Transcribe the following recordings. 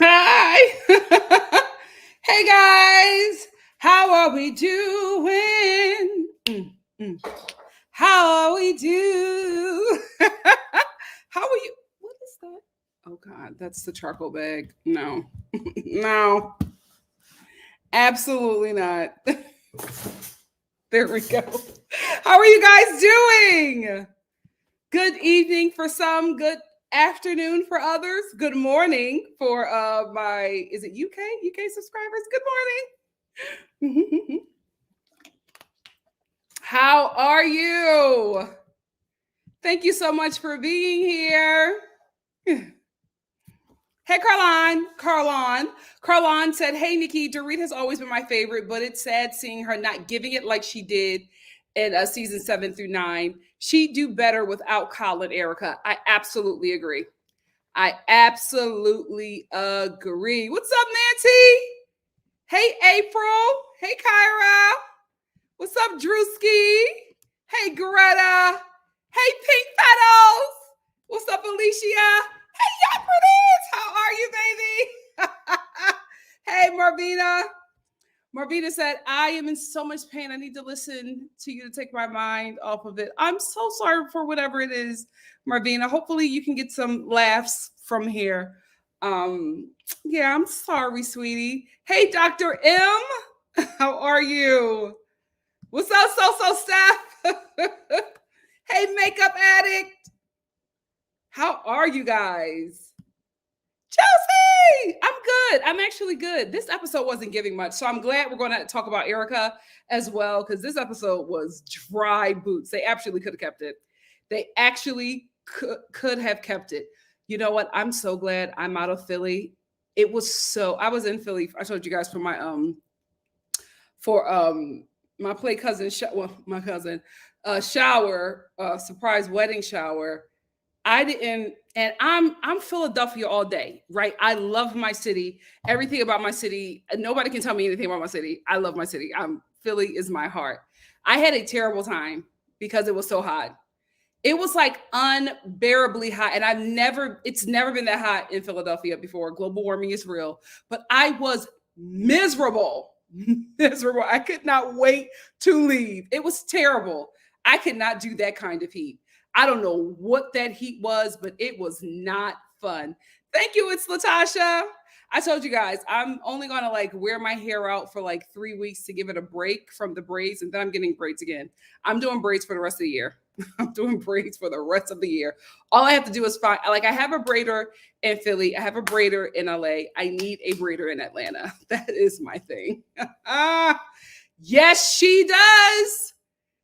Hi. Hey guys. How are we doing? How are we do? How are you? What is that? Oh God, that's the charcoal bag. No. No. Absolutely not. There we go. How are you guys doing? Good evening for some, good afternoon for others, good morning for my is it UK subscribers. Good morning. How are you? Thank you so much for being here. Hey, Carlon said, "Hey, Nikki, Dorit has always been my favorite, but it's sad seeing her not giving it like she did in season 7 through 9. She'd do better without Colin, Erika." I absolutely agree. I absolutely agree. What's up, Nancy? Hey, April. Hey, Kyra. What's up, Drewski? Hey, Greta. Hey, Pink Petals. What's up, Alicia? Hey, Yaprides. How are you, baby? Hey, Marvina. Marvina said, "I am in so much pain. I need to listen to you to take my mind off of it." I'm so sorry for whatever it is, Marvina. Hopefully you can get some laughs from here. Yeah, I'm sorry, sweetie. Hey, Dr. M. How are you? What's up, so staff? Hey, makeup addict. How are you guys? Chelsea, I'm good. I'm actually good. This episode wasn't giving much, so I'm glad we're going to talk about Erika as well, because this episode was dry boots. They actually could have kept it. They actually could have kept it. You know what? I'm so glad I'm out of Philly. It was so. I was in Philly. I told you guys for my play cousin. My cousin shower, surprise wedding shower. I didn't, and I'm Philadelphia all day, right? I love my city, everything about my city. Nobody can tell me anything about my city. I love my city. Philly is my heart. I had a terrible time because it was so hot. It was like unbearably hot, and it's never been that hot in Philadelphia before. Global warming is real, but I was miserable, miserable. I could not wait to leave. It was terrible. I could not do that kind of heat. I don't know what that heat was, but it was not fun. Thank you. It's Latasha. I told you guys, I'm only going to like wear my hair out for like 3 weeks to give it a break from the braids. And then I'm getting braids again. I'm doing braids for the rest of the year. I'm doing braids for the rest of the year. All I have to do is find, like, I have a braider in Philly. I have a braider in LA. I need a braider in Atlanta. That is my thing. Yes, she does.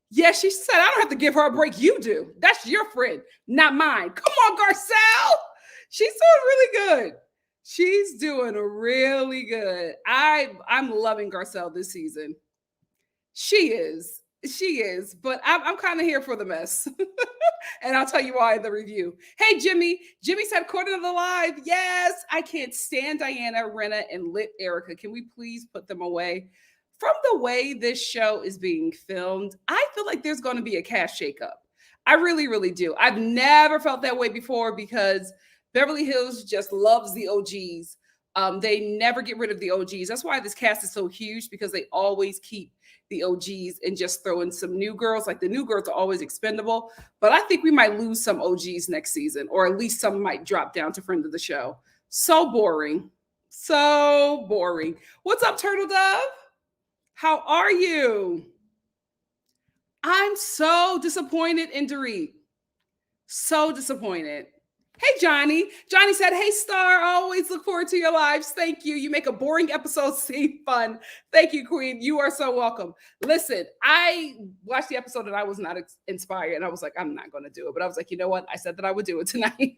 Yeah, she said, "I don't have to give her a break. You do. That's your friend, not mine." Come on, Garcelle. She's doing really good. She's doing really good. I'm loving Garcelle this season. She is. She is. But I'm kind of here for the mess. And I'll tell you why in the review. Hey, Jimmy. Jimmy said, "Quarter of the live." Yes, I can't stand Diana, Renna, and Lit Erika. Can we please put them away? From the way this show is being filmed, I feel like there's going to be a cast shakeup. I really, really do. I've never felt that way before because Beverly Hills just loves the OGs. They never get rid of the OGs. That's why this cast is so huge, because they always keep the OGs and just throw in some new girls. Like, the new girls are always expendable, but I think we might lose some OGs next season, or at least some might drop down to friend of the show. So boring. So boring. What's up, Turtle Dove? How are you? I'm so disappointed in Dorit. So disappointed. Hey, Johnny. Johnny said, "Hey, Star, I always look forward to your lives. Thank you. You make a boring episode seem fun." Thank you, Queen. You are so welcome. Listen, I watched the episode and I was not inspired. And I was like, I'm not going to do it. But I was like, you know what? I said that I would do it tonight.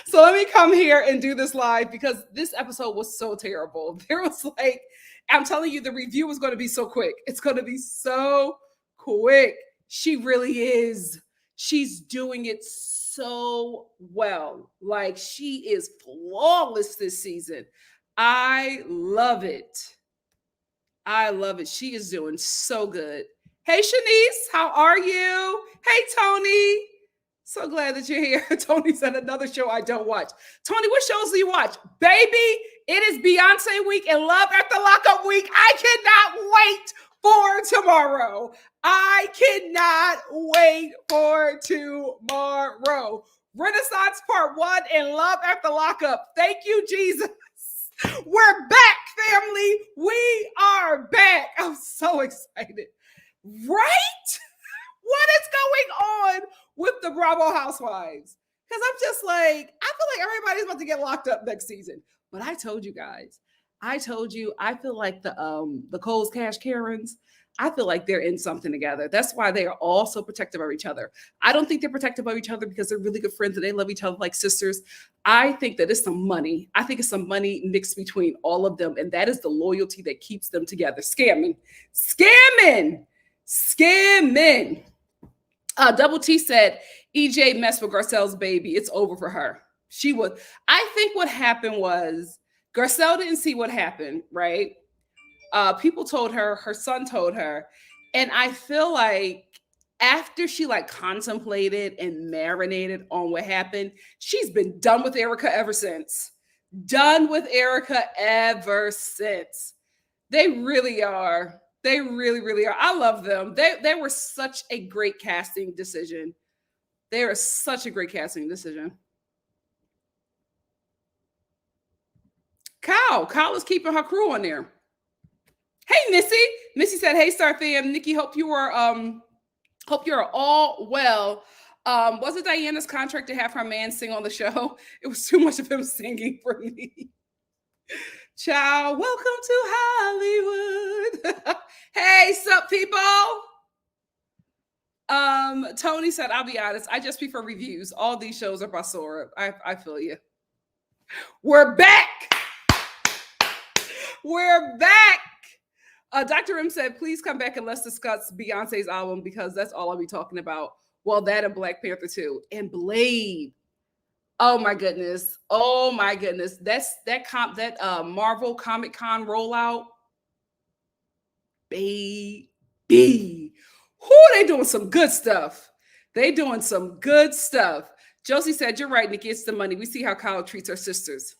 So let me come here and do this live, because this episode was so terrible. There was like, I'm telling you, the review was going to be so quick. It's going to be so quick. She really is. She's doing it so well. Like, she is flawless this season. I love it. I love it. She is doing so good. Hey, Shanice, how are you? Hey, Tony. So glad that you're here. Tony said another show I don't watch. Tony, what shows do you watch? Baby, it is Beyonce week and Love After Lockup week. I cannot wait for tomorrow. I cannot wait for tomorrow. Renaissance Part 1 and Love After Lockup. Thank you, Jesus. We're back, family. We are back. I'm so excited. Right? What is going on with the Bravo Housewives? Because I'm just like, I feel like everybody's about to get locked up next season. But I told you guys, I feel like the Coles Cash Karens, I feel like they're in something together. That's why they are all so protective of each other. I don't think they're protective of each other because they're really good friends and they love each other like sisters. I think that it's some money. I think it's some money mixed between all of them. And that is the loyalty that keeps them together. Scamming. Double T said, EJ messed with Garcelle's baby. It's over for her. I think what happened was Garcelle didn't see what happened, right? People told her, her son told her. And I feel like after she like contemplated and marinated on what happened, she's been done with Erika ever since. Done with Erika ever since. They really are. They really, really are. I love them. They were such a great casting decision. They are such a great casting decision. Kyle is keeping her crew on there. Hey, Missy. Missy said, hey, Star fam. Nikki, hope you are all well. Was it Diana's contract to have her man sing on the show? It was too much of him singing for me. Ciao. Welcome to Hollywood. Hey, sup, people? Tony said, I'll be honest, I just prefer reviews. All these shows are basura. I feel you. We're back. We're back. Dr. M said, please come back and let's discuss Beyonce's album because that's all I'll be talking about. Well, that and Black Panther 2 and Blade. Oh my goodness. Oh my goodness. That Marvel Comic Con rollout. Baby. Whoo, they doing some good stuff. They doing some good stuff. Josie said, you're right, Nikki. It's the money. We see how Kyle treats her sisters.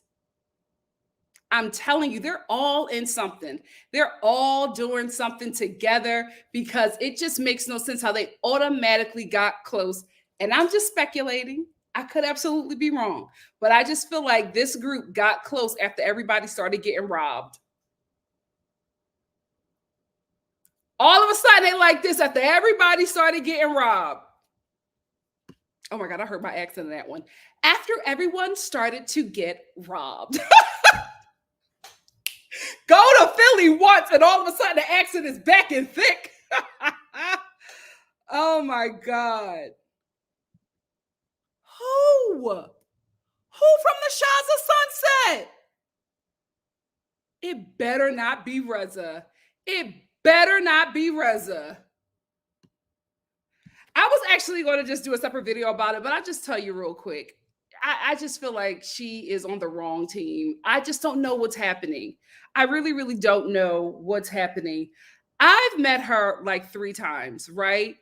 I'm telling you, they're all in something. They're all doing something together because it just makes no sense how they automatically got close. And I'm just speculating. I could absolutely be wrong. But I just feel like this group got close after everybody started getting robbed. All of a sudden, they like this after everybody started getting robbed. Oh my God, I heard my accent in that one. After everyone started to get robbed. Go to Philly once and all of a sudden the accent is back and thick. Oh my God. Who from the Shahs of Sunset? It better not be Reza. It better not be Reza. I was actually going to just do a separate video about it, but I'll just tell you real quick. I just feel like she is on the wrong team. I just don't know what's happening. I really, really don't know what's happening. I've met her like 3 times, right?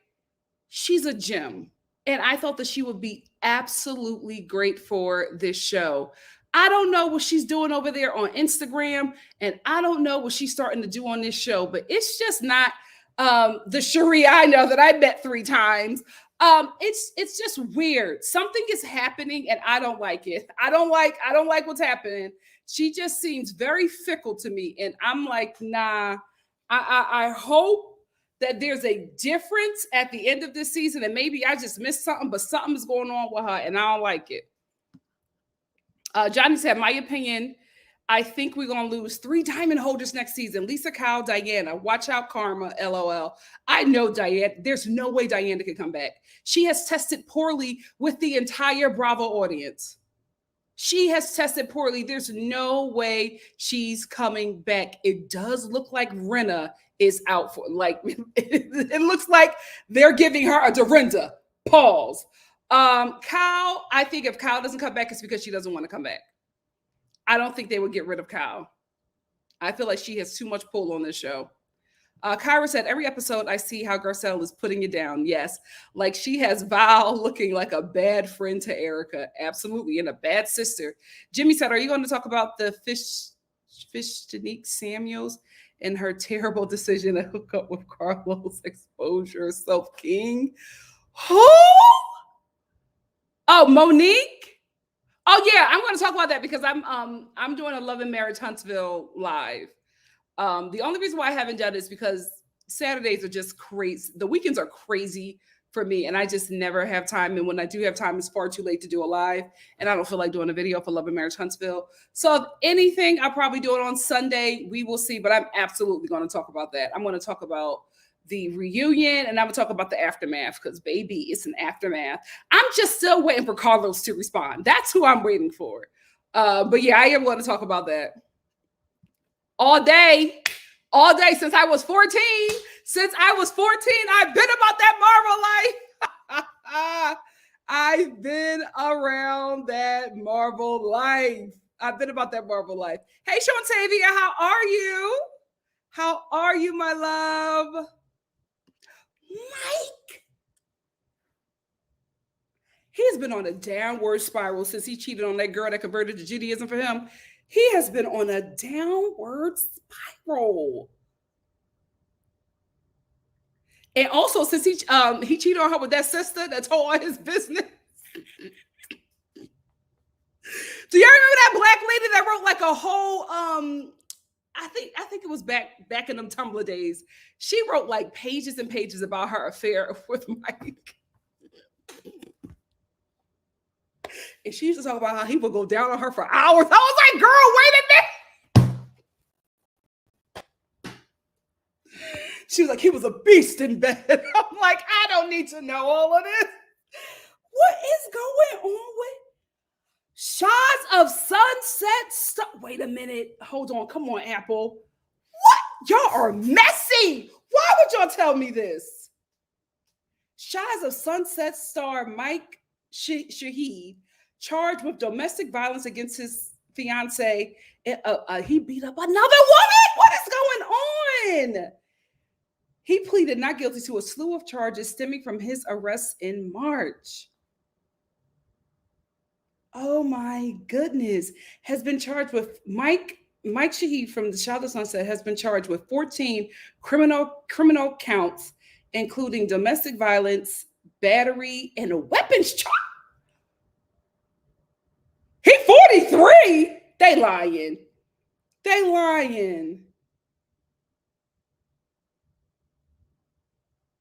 She's a gem. And I thought that she would be absolutely great for this show. I don't know what she's doing over there on Instagram. And I don't know what she's starting to do on this show. But it's just not the Cherie I know that I met 3 times. It's just weird. Something is happening and I don't like it. I don't like what's happening. She just seems very fickle to me. And I'm like, nah, I hope that there's a difference at the end of this season. And maybe I just missed something, but something is going on with her and I don't like it. Johnny said, my opinion, I think we're going to lose 3 diamond holders next season. Lisa, Kyle, Diana. Watch out, Karma, LOL. I know Diana. There's no way Diana can come back. She has tested poorly with the entire Bravo audience. She has tested poorly. There's no way she's coming back. It does look like Rinna is out for, like, it looks like they're giving her a Dorinda. Pause. Kyle, I think if Kyle doesn't come back, it's because she doesn't want to come back. I don't think they would get rid of Kyle. I feel like she has too much pull on this show. Kyra said, every episode I see how Garcelle is putting you down. Yes. Like she has Val looking like a bad friend to Erika. Absolutely. And a bad sister. Jimmy said, are you going to talk about the Janique Samuels and her terrible decision to hook up with Carlos Exposure Self King? Who? Oh, Monique? Oh yeah, I'm going to talk about that because I'm doing a Love and Marriage Huntsville live. The only reason why I haven't done it is because Saturdays are just crazy. The weekends are crazy for me, and I just never have time. And when I do have time, it's far too late to do a live, and I don't feel like doing a video for Love and Marriage Huntsville. So if anything, I'll probably do it on Sunday. We will see, but I'm absolutely going to talk about that. I'm going to talk about the reunion, and I'm going to talk about the aftermath because, baby, it's an aftermath. I'm just still waiting for Carlos to respond. That's who I'm waiting for. But yeah, I am going to talk about that. All day since I was 14. Since I was 14, I've been about that Marvel life. I've been around that Marvel life. I've been about that Marvel life. Hey, Shantavia, how are you? How are you, my love? Mike. He's been on a downward spiral since he cheated on that girl that converted to Judaism for him. He has been on a downward spiral. And also, since he cheated on her with that sister that told all his business. Do y'all remember that black lady that wrote like a whole I think it was back in them Tumblr days. She wrote like pages and pages about her affair with Mike. And she used to talk about how he would go down on her for hours. I was like, girl, wait a minute. She was like, he was a beast in bed. I'm like, I don't need to know all of this. What is going on with Shots of Sunset Star? Wait a minute. Hold on. Come on, Apple. What? Y'all are messy. Why would y'all tell me this? Shots of Sunset Star Mike Shaheed charged with domestic violence against his fiance. He beat up another woman. What is going on? He pleaded not guilty to a slew of charges stemming from his arrest in March. Oh my goodness. Has been charged with Mike Shaheed from the Child of Sunset has been charged with 14 criminal counts, including domestic violence, battery, and a weapons charge. He 43. They lying.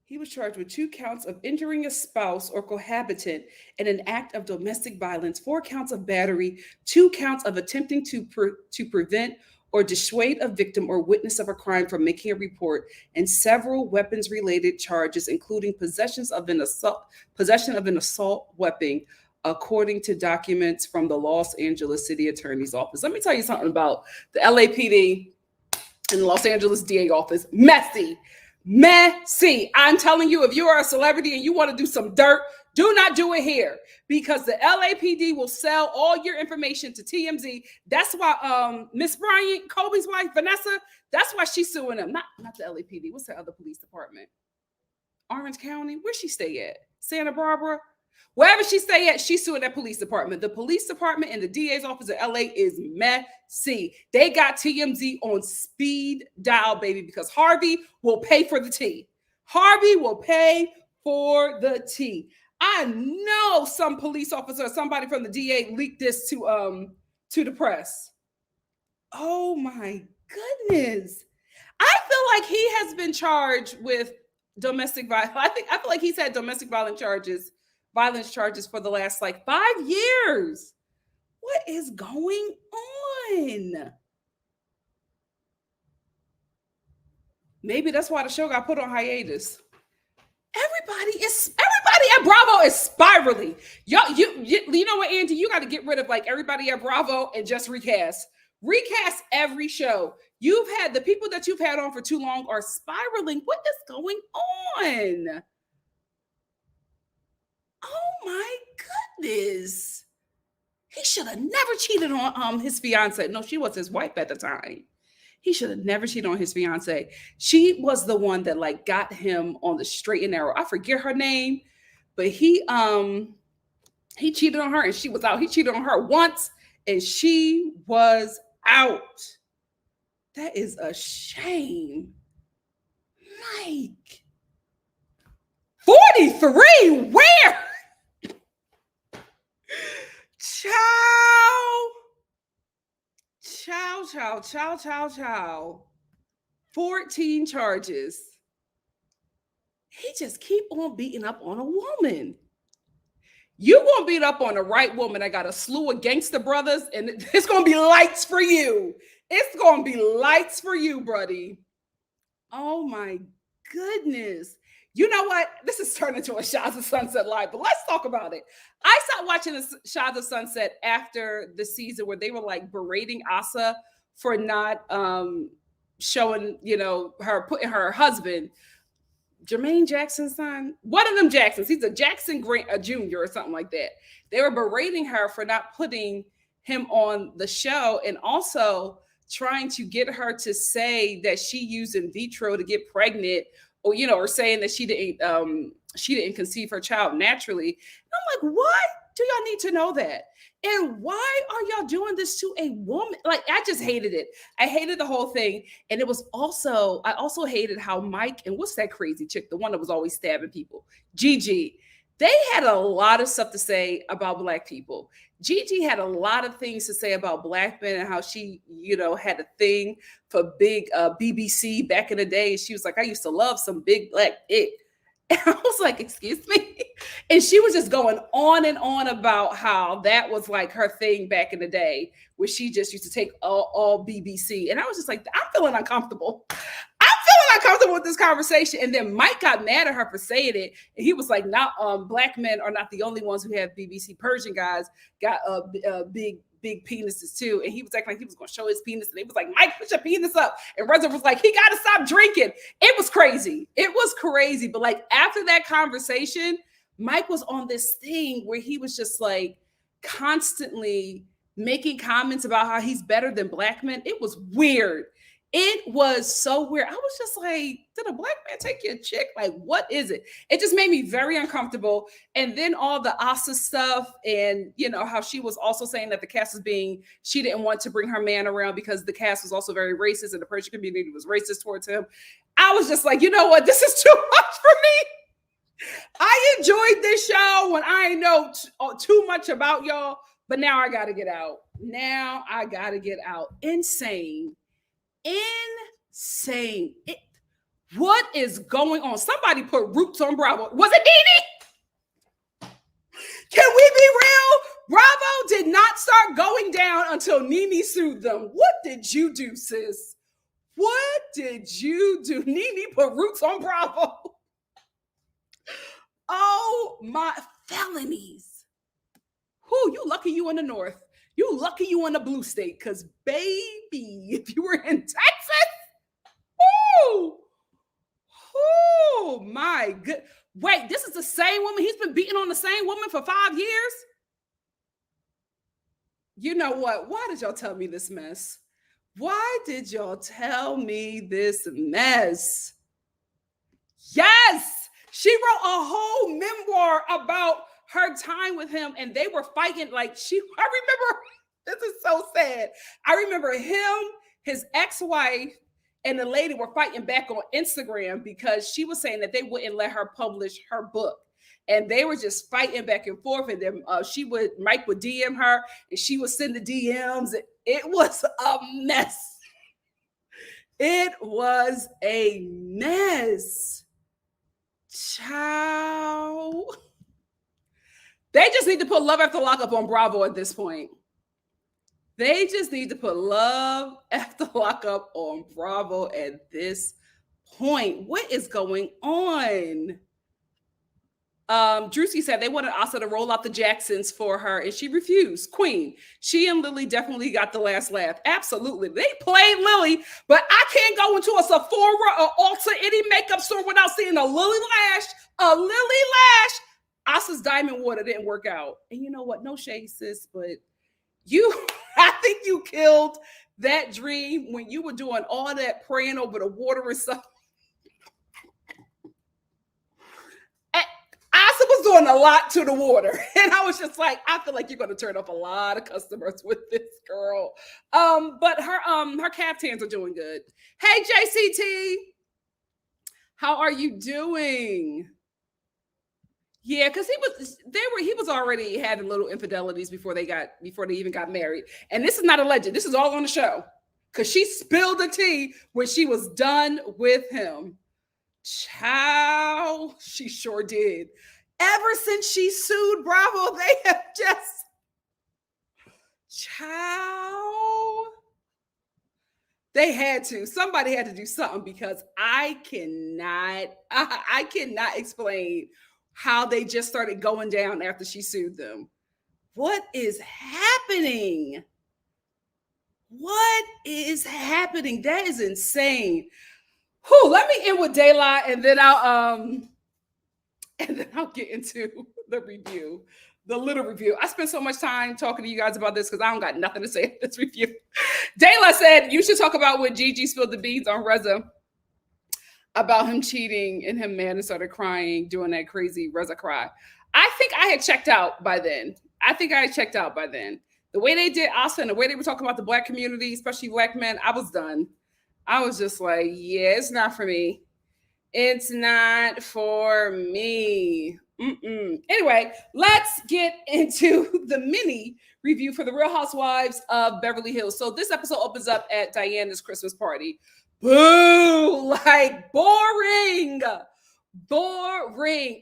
He was charged with 2 counts of injuring a spouse or cohabitant in an act of domestic violence, 4 counts of battery, 2 counts of attempting to prevent or dissuade a victim or witness of a crime from making a report, and several weapons-related charges, including possession of an assault weapon, according to documents from the Los Angeles City Attorney's Office. Let me tell you something about the LAPD and the Los Angeles DA office. Messy. I'm telling you, if you are a celebrity and you want to do some dirt, do not do it here, because the LAPD will sell all your information to TMZ. That's why Miss Bryant, Kobe's wife, Vanessa, that's why she's suing them. Not the LAPD. What's the other police department? Orange County. Where she stay at? Santa Barbara? Wherever she stay at, she's suing that police department. The police department and the DA's office in LA is messy. They got TMZ on speed dial, baby, because Harvey will pay for the tea. Harvey will pay for the tea. I know some police officer or somebody from the DA leaked this to the press. Oh my goodness. I feel like he has been charged with domestic violence. I feel like he's had domestic violence charges for the last like 5 years. What is going on? Maybe that's why the show got put on hiatus. Everybody at Bravo is spiraling. You know what, Andy? You got to get rid of like everybody at Bravo and just recast. Recast every show. The people that you've had on for too long are spiraling. What is going on? Oh my goodness. He should have never cheated on his fiance. No, she was his wife at the time. He should have never cheated on his fiance. She was the one that like got him on the straight and narrow. I forget her name, but he cheated on her and she was out. He cheated on her once and she was out. That is a shame. Mike. 43? Where? Chow. 14 charges. He just keep on beating up on a woman. You gonna beat up on the right woman that got a slew of gangster brothers, and it's gonna be lights for you. It's gonna be lights for you, buddy. Oh my goodness. You know what? This is turning into a Shots of Sunset live, but let's talk about it. I stopped watching the Shots of Sunset after the season where they were like berating Asa for not showing, her putting her husband, Jermaine Jackson's son, one of them Jacksons, he's a Jackson Jr. or something like that. They were berating her for not putting him on the show and also trying to get her to say that she used in vitro to get pregnant, or saying that she didn't conceive her child naturally. And I'm like, why do y'all need to know that? And why are y'all doing this to a woman? Like, I just hated it. I hated the whole thing. And I also hated how Mike and what's that crazy chick, the one that was always stabbing people, Gigi, they had a lot of stuff to say about Black people. Gigi had a lot of things to say about Black men and how she, had a thing for big BBC back in the day. She was like, I used to love some big Black it. And I was like, excuse me? And she was just going on and on about how that was like her thing back in the day, where she just used to take all BBC. And I was just like, I'm feeling uncomfortable. With this conversation. And then Mike got mad at her for saying it. And he was like, Black men are not the only ones who have BBC. Persian guys got big penises too. And he was acting like he was going to show his penis. And he was like, Mike, put your penis up. And Reza was like, he got to stop drinking. It was crazy. But like after that conversation, Mike was on this thing where he was just like constantly making comments about how he's better than Black men. It was weird. It was so weird. I was just like, did a Black man take your chick? Like, what is it? It just made me very uncomfortable. And then all the Asa stuff and, how she was also saying that the cast she didn't want to bring her man around because the cast was also very racist and the Persian community was racist towards him. I was just like, you know what? This is too much for me. I enjoyed this show when I know too much about y'all, but now I got to get out. Insane. What is going on? Somebody put roots on Bravo. Was it Nene? Can we be real? Bravo did not start going down until Nene sued them. What did you do, sis? What did you do? Nene put roots on Bravo. Oh, my felonies. You lucky you in the North. You lucky you in the blue state, because baby, if you were in Texas, oh my good. Wait, this is the same woman. He's been beating on the same woman for 5 years. You know what? Why did y'all tell me this mess? Yes, she wrote a whole memoir about her time with him, and they were fighting. I remember, this is so sad. I remember him, his ex-wife, and the lady were fighting back on Instagram because she was saying that they wouldn't let her publish her book. And they were just fighting back and forth. And then Mike would DM her and she would send the DMs. It was a mess. Ciao. They just need to put Love After Lockup on Bravo at this point. What is going on? Drewski said they wanted Asa to roll out the Jacksons for her, and she refused. Queen. She and Lily definitely got the last laugh. Absolutely. They played Lily, but I can't go into a Sephora or Ulta any makeup store without seeing a Lily lash. Asa's diamond water didn't work out. And you know what? No shade, sis, but I think you killed that dream when you were doing all that praying over the water and stuff. Asa was doing a lot to the water, and I was just like, I feel like you're going to turn up a lot of customers with this girl. But her caftans are doing good. Hey, JCT, how are you doing? Yeah, because he was already having little infidelities before they even got married. And this is not alleged. This is all on the show. Because she spilled the tea when she was done with him. Child, she sure did. Ever since she sued Bravo, they have just child. They had to. Somebody had to do something because I cannot explain how they just started going down after she sued them. What is happening? What is happening? That is insane. Whew, let me end with daylight, and then I'll get into the review, the little review. I spent so much time talking to you guys about this because I don't got nothing to say in this review. Dayla said you should talk about when Gigi spilled the beans on Reza about him cheating and him mad and started crying, doing that crazy Reza cry. I think I had checked out by then. The way they did Asa and the way they were talking about the Black community, especially Black men, I was done. I was just like, yeah, it's not for me. It's not for me. Anyway, let's get into the mini review for the Real Housewives of Beverly Hills. So this episode opens up at Diana's Christmas party. Boo! Like boring.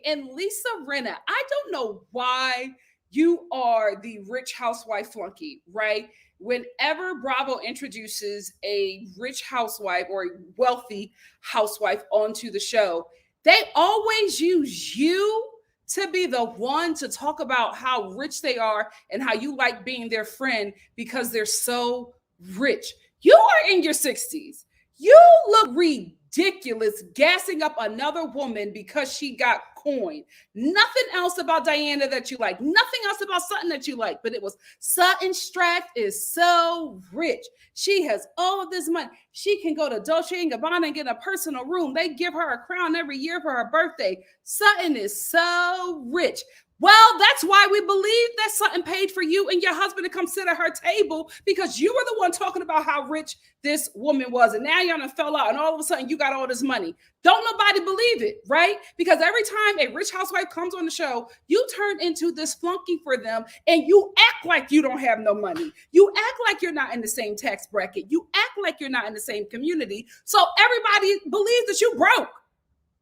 And Lisa Rinna, I don't know why you are the rich housewife flunky, right? Whenever Bravo introduces a rich housewife or a wealthy housewife onto the show, they always use you to be the one to talk about how rich they are and how you like being their friend because they're so rich. You are in your 60s. You look ridiculous gassing up another woman because she got coin. Nothing else about Diana that you like. Nothing else about Sutton that you like. But it was Sutton Strack is so rich. She has all of this money. She can go to Dolce & Gabbana and get a personal room. They give her a crown every year for her birthday. Sutton is so rich. Well, that's why we believe that Sutton paid for you and your husband to come sit at her table because you were the one talking about how rich this woman was. And now y'all done fell out and all of a sudden you got all this money. Don't nobody believe it, right? Because every time a rich housewife comes on the show, you turn into this flunky for them and you act like you don't have no money. You act like you're not in the same tax bracket. You act like you're not in the same community. So everybody believes that you broke.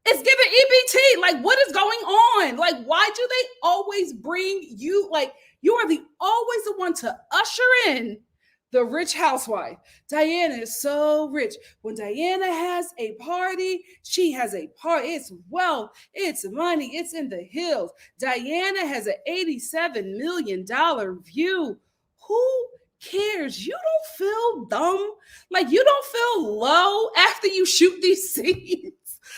It's giving EBT. Like, what is going on? Like, why do they always bring you? Like, you are always the one to usher in the rich housewife. Diana is so rich. When Diana has a party, she has a party. It's wealth. It's money. It's in the hills. Diana has an $87 million view. Who cares? You don't feel dumb. Like, you don't feel low after you shoot these scenes.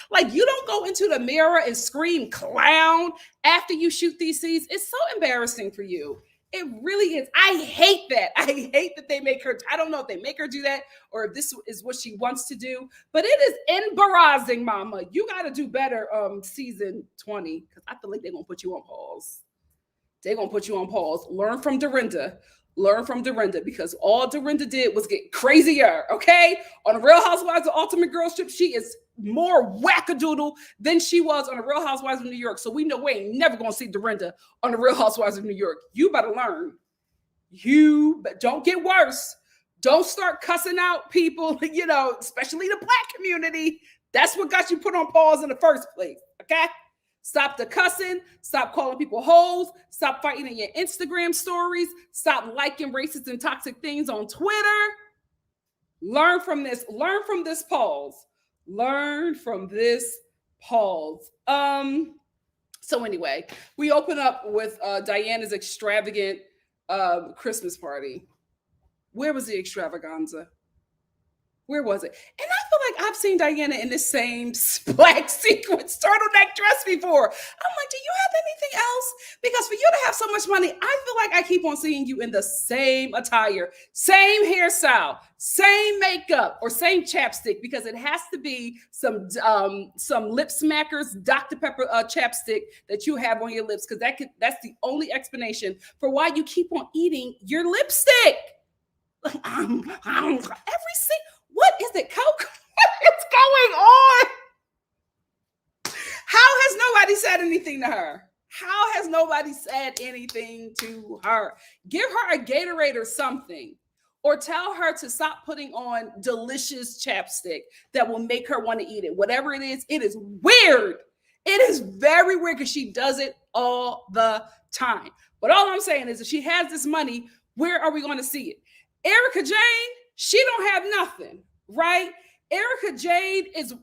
Like, you don't go into the mirror and scream clown after you shoot these scenes. It's so embarrassing for you. It really is. I hate that. I hate that they make her. I don't know if they make her do that or if this is what she wants to do, but it is embarrassing, mama. You got to do better season 20 because I feel like they're going to put you on pause. They're going to put you on pause. Learn from Dorinda. Because all Dorinda did was get crazier, okay? On the Real Housewives of Ultimate Girls Trip, she is more wackadoodle than she was on the Real Housewives of New York. So we know we ain't never going to see Dorinda on the Real Housewives of New York. You better learn. Don't get worse. Don't start cussing out people, especially the Black community. That's what got you put on pause in the first place, okay? Stop the cussing. Stop calling people hoes. Stop fighting in your Instagram stories. Stop liking racist and toxic things on Twitter. Learn from this. Learn from this pause. So anyway, we open up with Diana's extravagant Christmas party. Where was the extravaganza? Where was it? And I feel like I've seen Diana in the same black sequence turtleneck dress before. I'm like, do you have anything else? Because for you to have so much money, I feel like I keep on seeing you in the same attire, same hairstyle, same makeup, or same chapstick, because it has to be some lip smackers, Dr. Pepper chapstick that you have on your lips, because that's the only explanation for why you keep on eating your lipstick. Every what is it, Coke? What is going on? How has nobody said anything to her? How has nobody said anything to her? Give her a Gatorade or something. Or tell her to stop putting on delicious chapstick that will make her want to eat it. Whatever it is weird. It is very weird because she does it all the time. But all I'm saying is if she has this money, where are we going to see it? Erika Jayne, she don't have nothing, right? Erika Jayne is,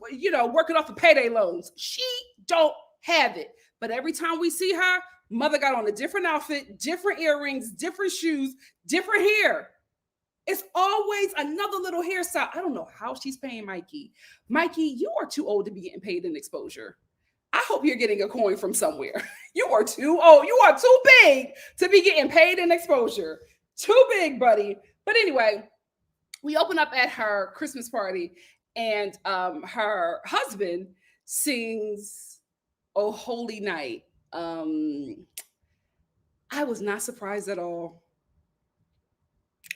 working off of payday loans. She don't have it. But every time we see her, mother got on a different outfit, different earrings, different shoes, different hair. It's always another little hairstyle. I don't know how she's paying Mikey. Mikey, you are too old to be getting paid in exposure. I hope you're getting a coin from somewhere. You are too old. You are too big to be getting paid in exposure. Too big, buddy. But anyway, we open up at her Christmas party, and her husband sings "Oh Holy Night." I was not surprised at all.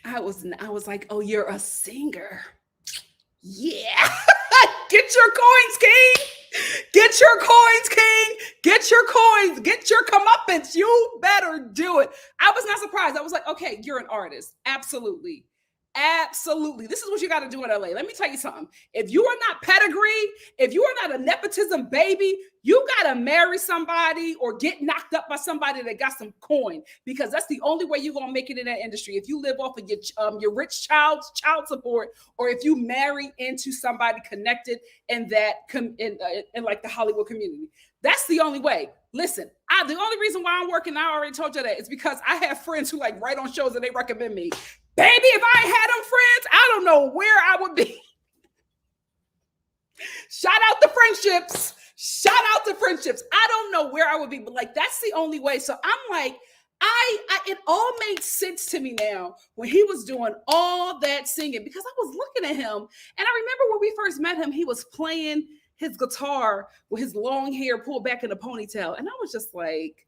I was like, oh, you're a singer. Yeah. Get your coins, King. Get your coins, King. Get your coins. Get your comeuppance. You better do it. I was not surprised. I was like, okay, you're an artist. Absolutely. Absolutely. This is what you got to do in LA. Let me tell you something. If you are not pedigree, if you are not a nepotism baby, you got to marry somebody or get knocked up by somebody that got some coin, because that's the only way you're going to make it in that industry. If you live off of your rich child's child support, or if you marry into somebody connected in that in like the Hollywood community. That's the only way. Listen, the only reason why I'm working, I already told you that, is because I have friends who like write on shows and they recommend me. Baby, if I ain't had them friends, I don't know where I would be. Shout out to friendships. Shout out to friendships. I don't know where I would be, but like, that's the only way. So I'm like, it all makes sense to me now when he was doing all that singing, because I was looking at him, and I remember when we first met him, he was playing his guitar with his long hair pulled back in a ponytail. And I was just like,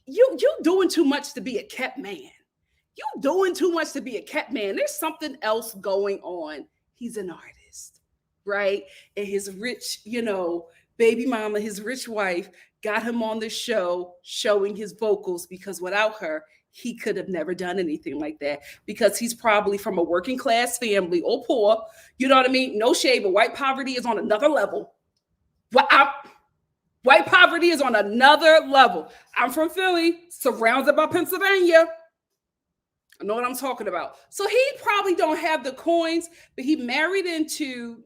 you doing too much to be a kept man. You doing too much to be a kept man. There's something else going on. He's an artist, right? And his rich, baby mama, his rich wife, got him on the show showing his vocals, because without her, he could have never done anything like that, because he's probably from a working class family or poor. You know what I mean? No shade, but white poverty is on another level. White poverty is on another level. I'm from Philly, surrounded by Pennsylvania. I know what I'm talking about. So he probably don't have the coins, but he married into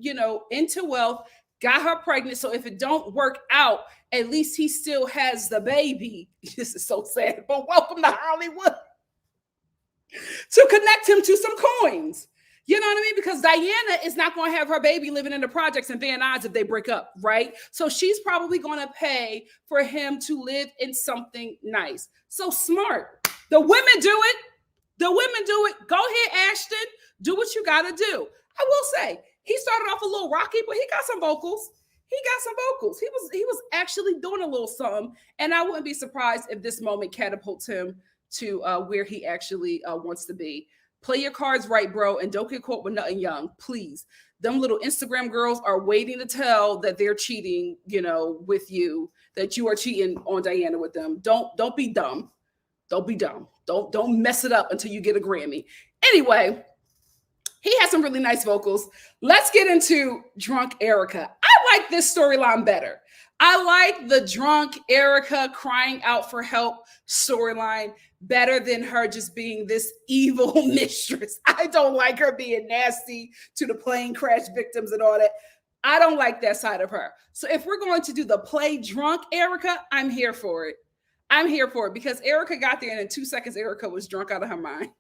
wealth, got her pregnant. So if it don't work out, at least he still has the baby. This is so sad, but welcome to Hollywood. To connect him to some coins. You know what I mean? Because Diana is not going to have her baby living in the projects in Van Nuys if they break up, right? So she's probably going to pay for him to live in something nice. So smart. The women do it. The women do it. Go ahead, Ashton. Do what you got to do. I will say, he started off a little rocky, but he got some vocals. He was actually doing a little something. And I wouldn't be surprised if this moment catapults him to where he actually wants to be. Play your cards right, bro, and don't get caught with nothing young, please. Them little Instagram girls are waiting to tell that they're cheating, with you, that you are cheating on Diana with them. Don't be dumb. Don't be dumb. Don't mess it up until you get a Grammy. Anyway, he has some really nice vocals. Let's get into Drunk Erika. I like this storyline better. I like the drunk Erika crying out for help storyline better than her just being this evil mistress. I don't like her being nasty to the plane crash victims and all that. I don't like that side of her. So if we're going to do the play drunk Erika, I'm here for it. I'm here for it, because Erika got there and in 2 seconds, Erika was drunk out of her mind.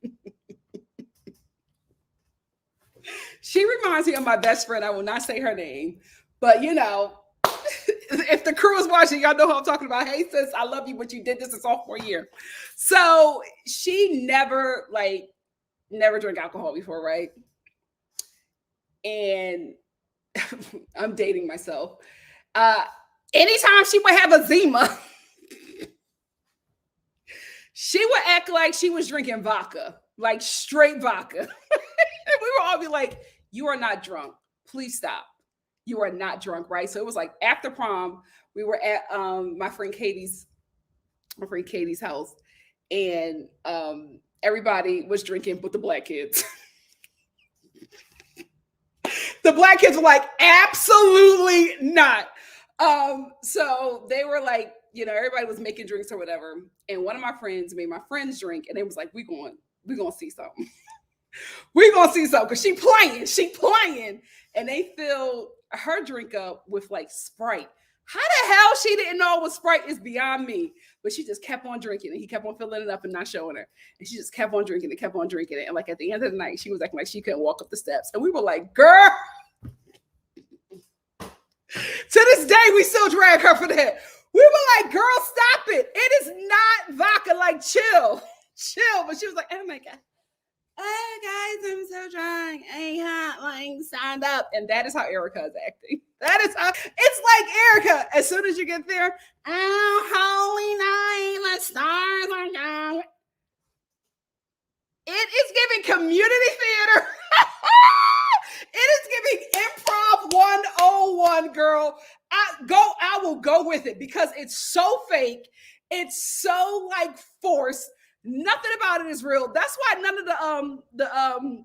She reminds me of my best friend. I will not say her name, but if the crew is watching, y'all know who I'm talking about. Hey, sis, I love you, but you did this in sophomore year. So she never drank alcohol before, right? And I'm dating myself. Anytime she would have a Zima, she would act like she was drinking vodka, like straight vodka. And we would all be like, you are not drunk. Please stop. You are not drunk, right? So it was like after prom, we were at my friend Katie's house, and everybody was drinking but the black kids. The black kids were like, absolutely not. So they were like, everybody was making drinks or whatever. And one of my friends made my friends drink, and they was like, we going to see something. We're going to see something because she playing. And they filled her drink up with like Sprite. How the hell she didn't know it was Sprite is beyond me. But she just kept on drinking, and he kept on filling it up and not showing her. And she just kept on drinking it. And like at the end of the night, she was acting like she couldn't walk up the steps. And we were like, girl. To this day, we still drag her for that. We were like, girl, stop it. It is not vodka. Like, chill. But she was like, oh my God. Oh, guys, I'm so drunk. I signed up. And that is how Erika is acting. That is how, it's like Erika. As soon as you get there, oh, holy night, the stars are down. It is giving community theater. It is giving improv 101, girl. I will go with it because it's so fake. It's so like forced. Nothing about it is real. That's why none of the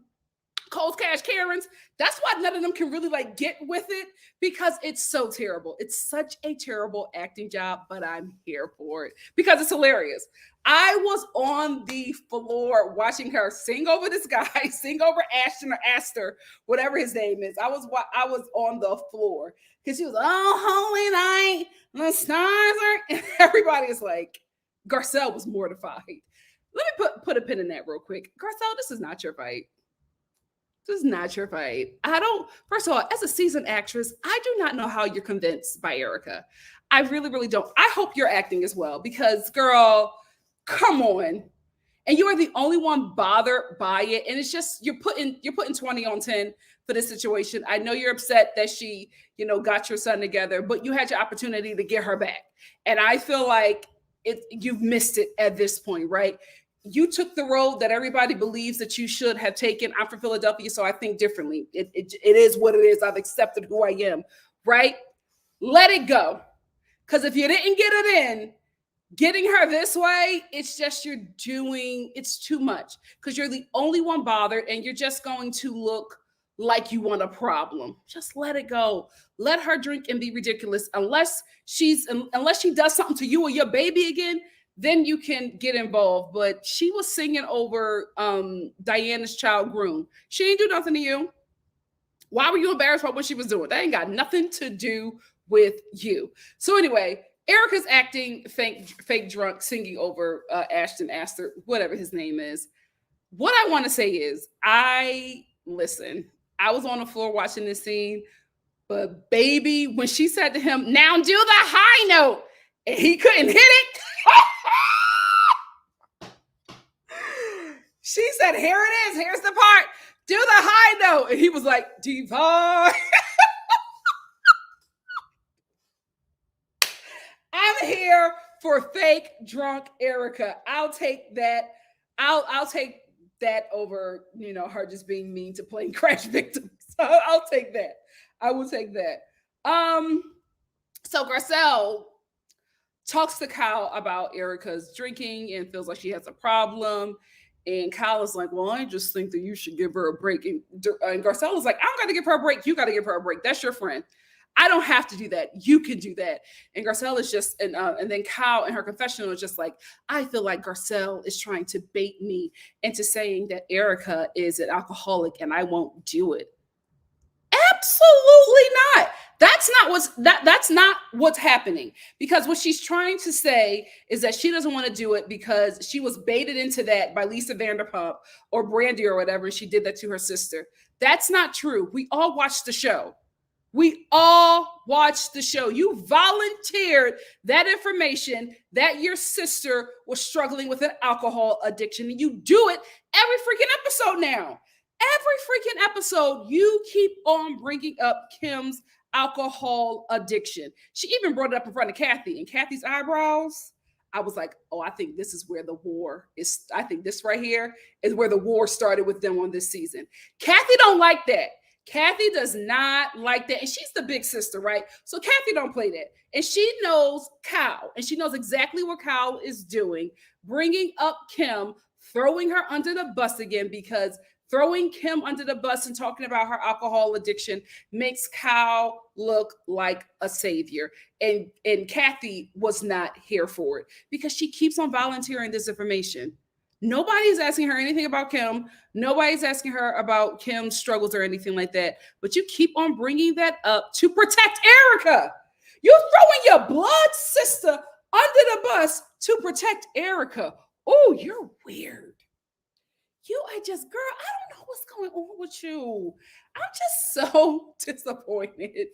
Cold Cash Karens, that's why none of them can really like get with it, because it's so terrible. It's such a terrible acting job, but I'm here for it because it's hilarious. I was on the floor watching her sing over this guy, sing over Ashton or Aster, whatever his name is. I was on the floor because she was, oh, holy night, the stars are, and everybody is like, Garcelle was mortified. Let me put a pin in that real quick. Garcelle, this is not your fight. This is not your fight. First of all, as a seasoned actress, I do not know how you're convinced by Erika. I really, really don't. I hope you're acting as well, because girl, come on. And you are the only one bothered by it. And it's just, you're putting 20 on 10 for this situation. I know you're upset that she, got your son together, but you had your opportunity to get her back. And I feel like you've missed it at this point, right? You took the road that everybody believes that you should have taken. I'm from Philadelphia, so I think differently. It is what it is. I've accepted who I am, right? Let it go. Because if you didn't get it in, getting her this way, it's just it's too much. Because you're the only one bothered, and you're just going to look like you want a problem. Just let it go. Let her drink and be ridiculous. Unless she does something to you or your baby again, then you can get involved. But she was singing over Diana's child groom. She ain't do nothing to you. Why were you embarrassed by what she was doing? That ain't got nothing to do with you. So anyway, Erika's acting fake drunk, singing over Ashton Aster, whatever his name is. What I want to say is, I was on the floor watching this scene, but baby, when she said to him, now do the high note, and he couldn't hit it. She said, here it is. Here's the part. Do the high note. And he was like, divine. I'm here for fake drunk Erika. I'll take that. I'll take that over, her just being mean to plane crash victims. So I'll take that. I will take that. So Garcelle talks to Kyle about Erika's drinking and feels like she has a problem. And Kyle is like, well, I just think that you should give her a break. And Garcelle is like, I'm going to give her a break. You got to give her a break. That's your friend. I don't have to do that. You can do that. And Garcelle is just, and then Kyle in her confessional is just like, I feel like Garcelle is trying to bait me into saying that Erika is an alcoholic and I won't do it. Absolutely not. That's not what's happening. Because what she's trying to say is that she doesn't want to do it because she was baited into that by Lisa Vanderpump or Brandy or whatever, and she did that to her sister. That's not true. We all watched the show. We all watched the show. You volunteered that information that your sister was struggling with an alcohol addiction, and you do it every freaking episode now. Every freaking episode, you keep on bringing up Kim's alcohol addiction. She even brought it up in front of Kathy, and Kathy's eyebrows. I was like, oh, I think this is where the war is. I think this right here is where the war started with them on this season. Kathy don't like that. Kathy does not like that. And she's the big sister, right? So Kathy don't play that. And she knows Kyle, and she knows exactly what Kyle is doing, bringing up Kim, throwing her under the bus again, because throwing Kim under the bus and talking about her alcohol addiction makes Kyle look like a savior. And Kathy was not here for it because she keeps on volunteering this information. Nobody's asking her anything about Kim. Nobody's asking her about Kim's struggles or anything like that. But you keep on bringing that up to protect Erika. You're throwing your blood sister under the bus to protect Erika. Oh, you're weird. Girl, I don't know what's going on with you. I'm just so disappointed.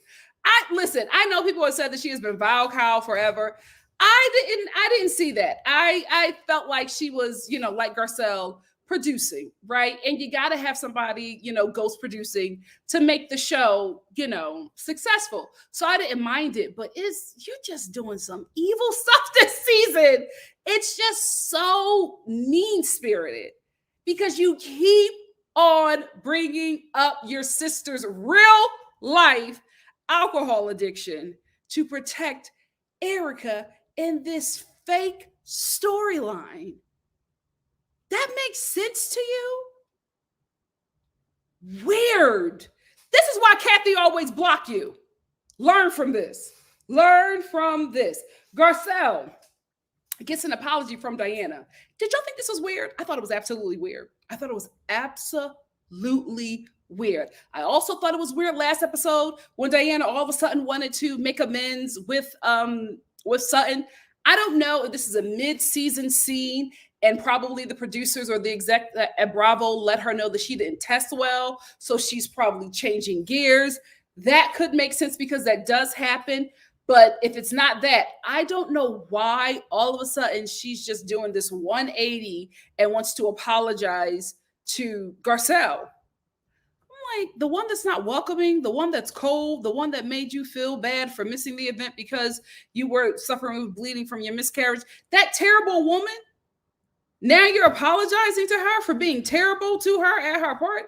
Listen, I know people have said that she has been vile Kyle forever. I didn't see that. I felt like she was, like Garcelle, producing, right? And you got to have somebody, ghost producing to make the show, successful. So I didn't mind it, but you're just doing some evil stuff this season. It's just so mean-spirited because you keep on bringing up your sister's real life alcohol addiction to protect Erika in this fake storyline. That makes sense to you? Weird. This is why Kathy always block you. Learn from this. Learn from this. Garcelle gets an apology from Diana. Did y'all think this was weird? I thought it was absolutely weird. I thought it was absolutely weird. I also thought it was weird last episode when Diana all of a sudden wanted to make amends with Sutton. I don't know if this is a mid-season scene and probably the producers or the exec at Bravo let her know that she didn't test well, so she's probably changing gears. That could make sense because that does happen. But if it's not that, I don't know why all of a sudden she's just doing this 180 and wants to apologize to Garcelle. I'm like, the one that's not welcoming, the one that's cold, the one that made you feel bad for missing the event because you were suffering with bleeding from your miscarriage, that terrible woman, now you're apologizing to her for being terrible to her at her part?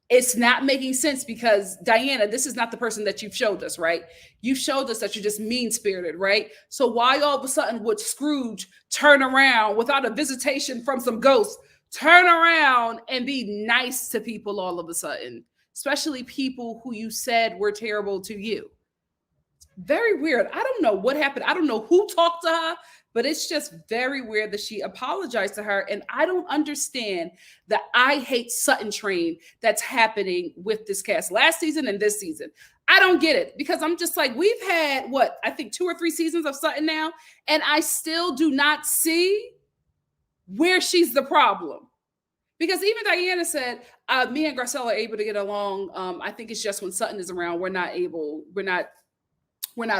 It's not making sense because, Diana, this is not the person that you've showed us, right? You've showed us that you're just mean-spirited, right? So why all of a sudden would Scrooge turn around without a visitation from some ghosts, turn around and be nice to people all of a sudden, especially people who you said were terrible to you? Very weird. I don't know what happened. I don't know who talked to her, but it's just very weird that she apologized to her. And I don't understand the I hate Sutton train that's happening with this cast last season and this season. I don't get it because I'm just like, we've had I think 2 or 3 seasons of Sutton now, and I still do not see where she's the problem. Because even Diana said, me and Garcelle are able to get along. I think it's just when Sutton is around, we're not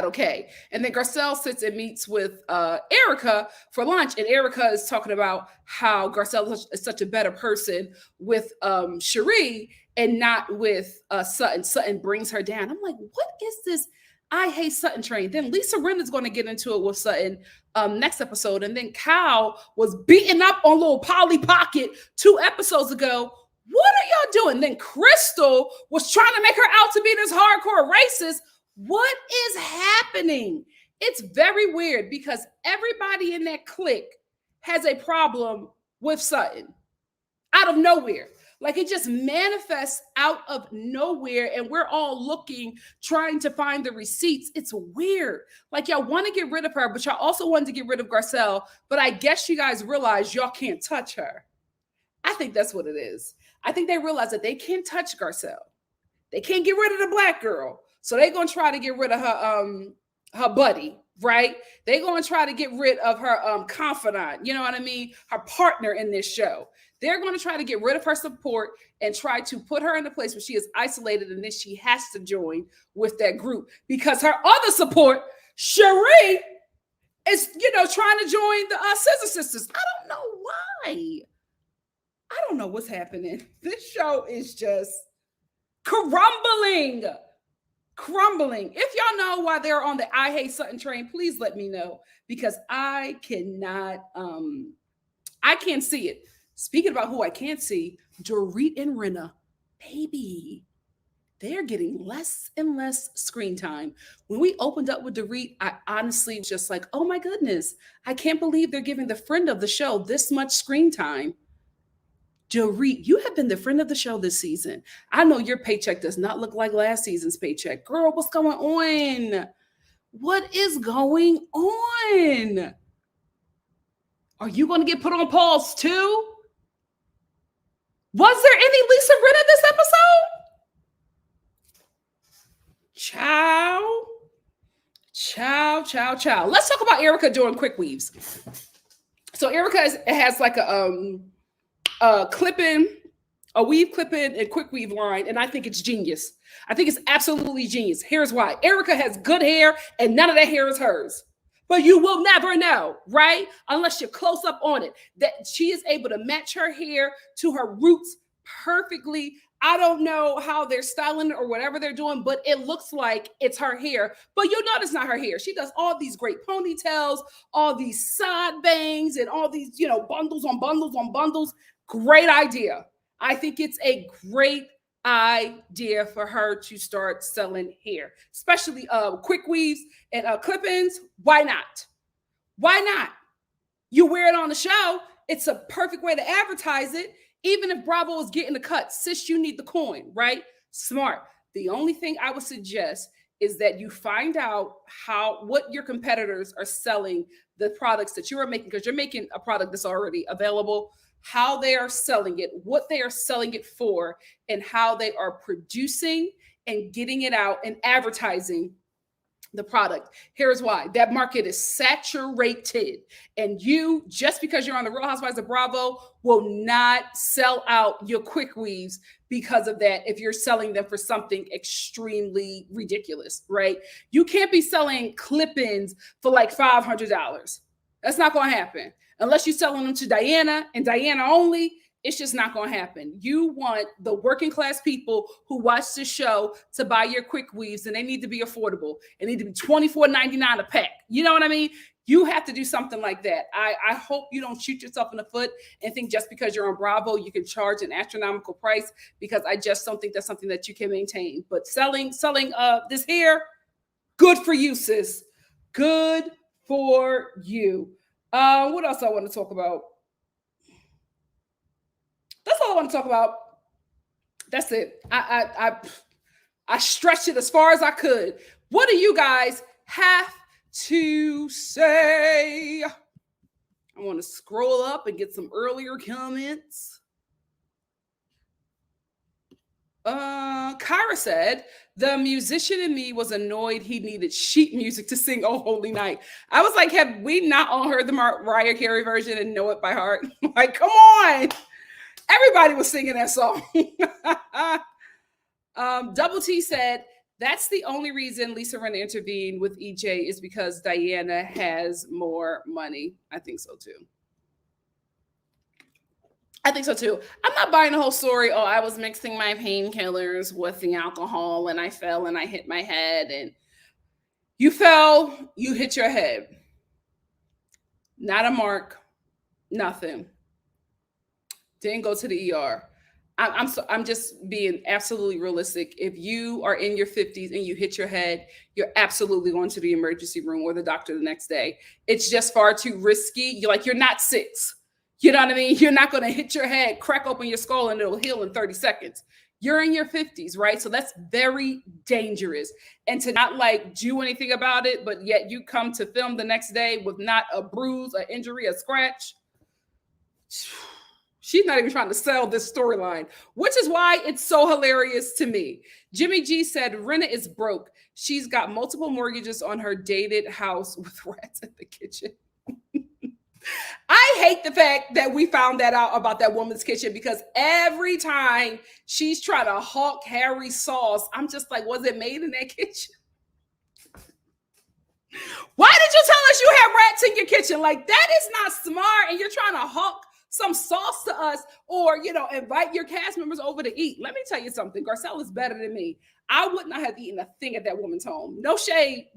okay. And then Garcelle sits and meets with Erika for lunch, and Erika is talking about how Garcelle is such a better person with Cherie and not with Sutton. Sutton brings her down. I'm like, what is this I hate Sutton train? Then Lisa Rinna is going to get into it with Sutton next episode. And then Kyle was beating up on little Polly Pocket 2 episodes ago. What are y'all doing? Then Crystal was trying to make her out to be this hardcore racist. What is happening? It's very weird because everybody in that clique has a problem with Sutton out of nowhere. Like it just manifests out of nowhere and we're all looking, trying to find the receipts. It's weird. Like y'all want to get rid of her, but y'all also wanted to get rid of Garcelle. But I guess you guys realize y'all can't touch her. I think that's what it is. I think they realize that they can't touch Garcelle. They can't get rid of the black girl. So they're going to try to get rid of her buddy, right? They're going to try to get rid of her confidant, you know what I mean? Her partner in this show. They're going to try to get rid of her support and try to put her in a place where she is isolated, and then she has to join with that group because her other support, Cherie, is, trying to join the Scissor Sisters. I don't know why. I don't know what's happening. This show is just crumbling. If y'all know why they're on the I Hate Sutton train, please let me know, because I cannot, I can't see it. Speaking about who I can't see, Dorit and Rinna, baby, they're getting less and less screen time. When we opened up with Dorit, I honestly was just like, oh my goodness, I can't believe they're giving the friend of the show this much screen time. Dorit, you have been the friend of the show this season. I know your paycheck does not look like last season's paycheck. Girl, what's going on? What is going on? Are you going to get put on pause too? Was there any Lisa Rinna this episode? Ciao. Let's talk about Erika doing quick weaves. So Erika has like a weave clip-in and quick weave line, and I think it's genius. I think it's absolutely genius. Here's why. Erika has good hair, and none of that hair is hers. But you will never know, right? Unless you're close up on it, that she is able to match her hair to her roots perfectly. I don't know how they're styling it or whatever they're doing, but it looks like it's her hair. But you know it's not her hair. She does all these great ponytails, all these side bangs, and all these, bundles on bundles on bundles. Great idea. I think it's a great idea for her to start selling hair, especially quick weaves and clip-ins. Why not? You wear it on the show. It's a perfect way to advertise it. Even if Bravo is getting the cut, sis, you need the coin, right? Smart. The only thing I would suggest is that you find out what your competitors are selling the products that you are making, because you're making a product that's already available, how they are selling it, what they are selling it for, and how they are producing and getting it out and advertising the product. Here's why. That market is saturated, and you, just because you're on the Real Housewives of Bravo, will not sell out your quick weaves because of that if you're selling them for something extremely ridiculous, right? You can't be selling clip-ins for like $500. That's not going to happen. Unless you're selling them to Diana and Diana only, it's just not going to happen. You want the working class people who watch the show to buy your quick weaves, and they need to be affordable. It need to be $24.99 a pack. You know what I mean? You have to do something like that. I hope you don't shoot yourself in the foot and think just because you're on Bravo, you can charge an astronomical price, because I just don't think that's something that you can maintain. But selling this hair, good for you, sis. Good for you. What else I want to talk about? That's all I want to talk about. That's it. I stretched it as far as I could. What do you guys have to say? I want to scroll up and get some earlier comments. Kyra said, the musician in me was annoyed he needed sheet music to sing Oh Holy Night. I was like, have we not all heard the Mariah Carey version and know it by heart? Like, come on. Everybody was singing that song. Double T said, that's the only reason Lisa Rinna intervened with EJ is because Diana has more money. I think so too. I'm not buying the whole story. Oh, I was mixing my painkillers with the alcohol and I fell and I hit my head. And you fell, you hit your head. Not a mark, nothing. Didn't go to the ER. I'm just being absolutely realistic. If you are in your 50s and you hit your head, you're absolutely going to the emergency room or the doctor the next day. It's just far too risky. You're not 6. You know what I mean? You're not going to hit your head, crack open your skull, and it'll heal in 30 seconds. You're in your 50s, right? So that's very dangerous. And to not do anything about it, but yet you come to film the next day with not a bruise, an injury, a scratch. She's not even trying to sell this storyline, which is why it's so hilarious to me. Jimmy G said, Rena is broke. She's got multiple mortgages on her dated house with rats in the kitchen. I hate the fact that we found that out about that woman's kitchen, because every time she's trying to hawk Harry's sauce, I'm just like, was it made in that kitchen? Why did you tell us you had rats in your kitchen? Like, that is not smart. And you're trying to hawk some sauce to us, or, invite your cast members over to eat. Let me tell you something. Garcelle is better than me. I would not have eaten a thing at that woman's home. No shade,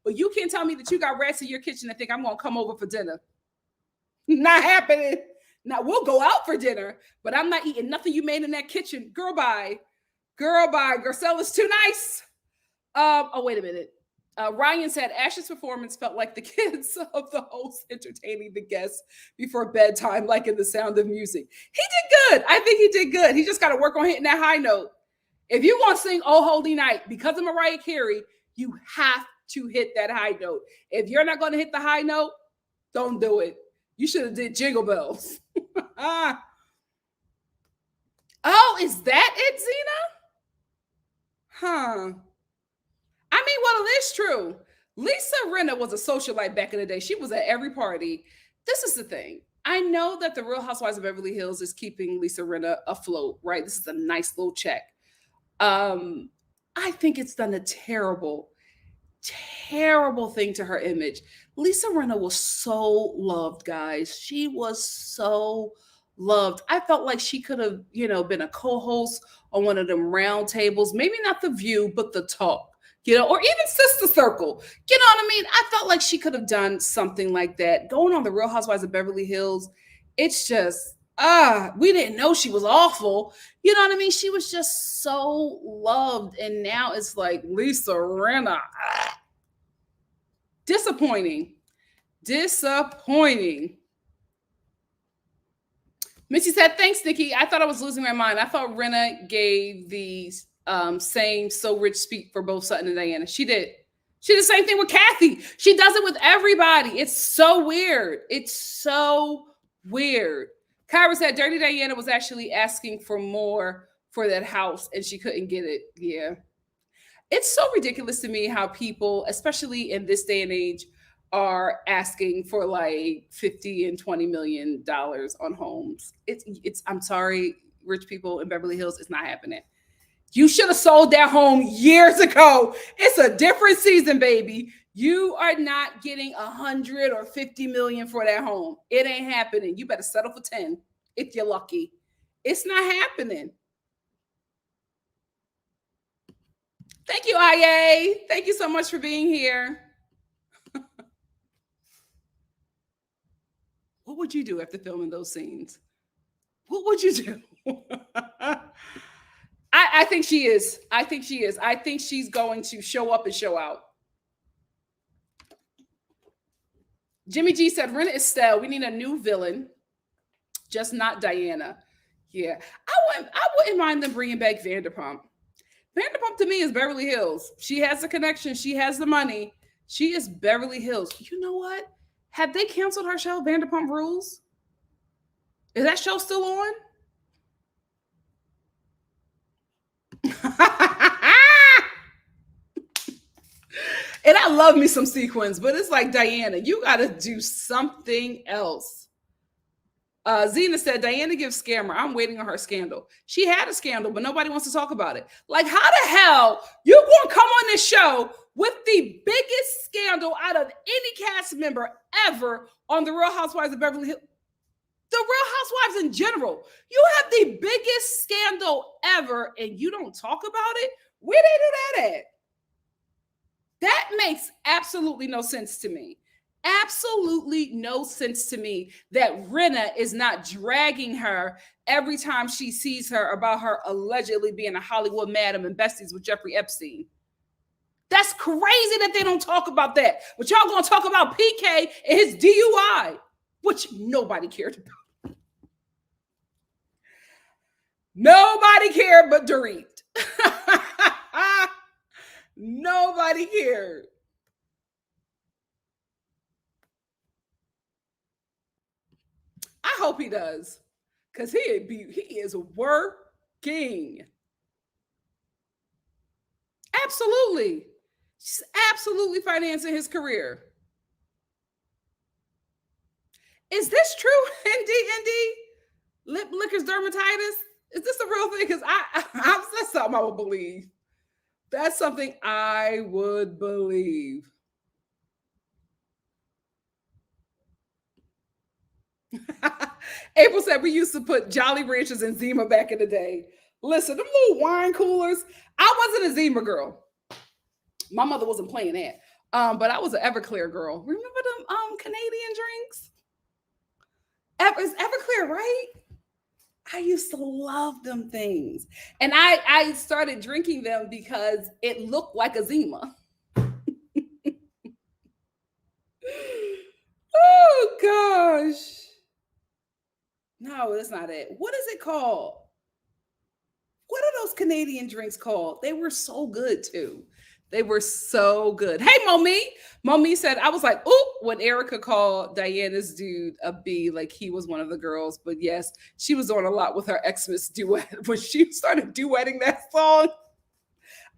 but you can't tell me that you got rats in your kitchen and think I'm going to come over for dinner. Not happening. Now, we'll go out for dinner, but I'm not eating nothing you made in that kitchen. Girl, bye. Garcelle is too nice. Oh, wait a minute. Ryan said Ash's performance felt like the kids of the host entertaining the guests before bedtime, like in The Sound of Music. He did good. I think he did good. He just got to work on hitting that high note. If you want to sing Oh Holy Night because of Mariah Carey, you have to hit that high note. If you're not going to hit the high note, don't do it. You should have did Jingle Bells. Oh, is that it, Zena? Huh. I mean, well, it is true. Lisa Rinna was a socialite back in the day. She was at every party. This is the thing. I know that the Real Housewives of Beverly Hills is keeping Lisa Rinna afloat, right? This is a nice little check. I think it's done a terrible thing to her image. Lisa Rinna was so loved, guys. She was so loved. I felt like she could have, been a co-host on one of them round tables. Maybe not The View, but The Talk. Or even Sister Circle. You know what I mean? I felt like she could have done something like that. Going on the Real Housewives of Beverly Hills, it's just, we didn't know she was awful. You know what I mean? She was just so loved. And now it's like Lisa Rinna. Disappointing. Missy said, thanks, Nikki. I thought I was losing my mind. I thought Rinna gave the same so rich speak for both Sutton and Diana. She did. She did the same thing with Kathy. She does it with everybody. It's so weird. Kyra said Dirty Diana was actually asking for more for that house and she couldn't get it. Yeah. It's so ridiculous to me how people, especially in this day and age, are asking for like $50 and $20 million on homes. I'm sorry, rich people in Beverly Hills, it's not happening. You should have sold that home years ago. It's a different season, baby. You are not getting 100 or 50 million for that home. It ain't happening. You better settle for 10 if you're lucky. It's not happening. Thank you, IA. Thank you so much for being here. What would you do after filming those scenes? What would you do? I think she is. I think she's going to show up and show out. Jimmy G said, Rinna Estelle, we need a new villain, just not Diana. Yeah. I wouldn't mind them bringing back Vanderpump. Vanderpump to me is Beverly Hills. She has the connection. She has the money. She is Beverly Hills. You know what? Have they canceled her show, Vanderpump Rules? Is that show still on? And I love me some sequins, but it's like, Diana, you got to do something else. Zena said, Diana gives scammer. I'm waiting on her scandal. She had a scandal, but nobody wants to talk about it. Like, how the hell you going to come on this show with the biggest scandal out of any cast member ever on The Real Housewives of Beverly Hills? The Real Housewives in general. You have the biggest scandal ever and you don't talk about it? Where they do that at? That makes absolutely no sense to me. Absolutely no sense to me that Rinna is not dragging her every time she sees her about her allegedly being a Hollywood madam and besties with Jeffrey Epstein. That's crazy that they don't talk about that. But y'all gonna talk about PK and his DUI, which nobody cared about. Nobody cared but Dorit. Nobody cared. I hope he does. Because he is working. Absolutely. She's absolutely financing his career. Is this true, ND? Lip lickers dermatitis? Is this a real thing? Because that's something I would believe. That's something I would believe. April said we used to put Jolly Ranchers in Zima back in the day. Listen, them little wine coolers. I wasn't a Zima girl. My mother wasn't playing that. But I was an Everclear girl. Remember them Canadian drinks? It's Everclear, right? I used to love them things. And I started drinking them because it looked like a Zima. Oh, gosh. No, that's not it. What is it called? What are those Canadian drinks called? They were so good too. They were so good. Hey, Momi. Momi said, I was like, oop, when Erika called Diana's dude a B, like he was one of the girls. But yes, she was on a lot with her Xmas duet. When she started duetting that song,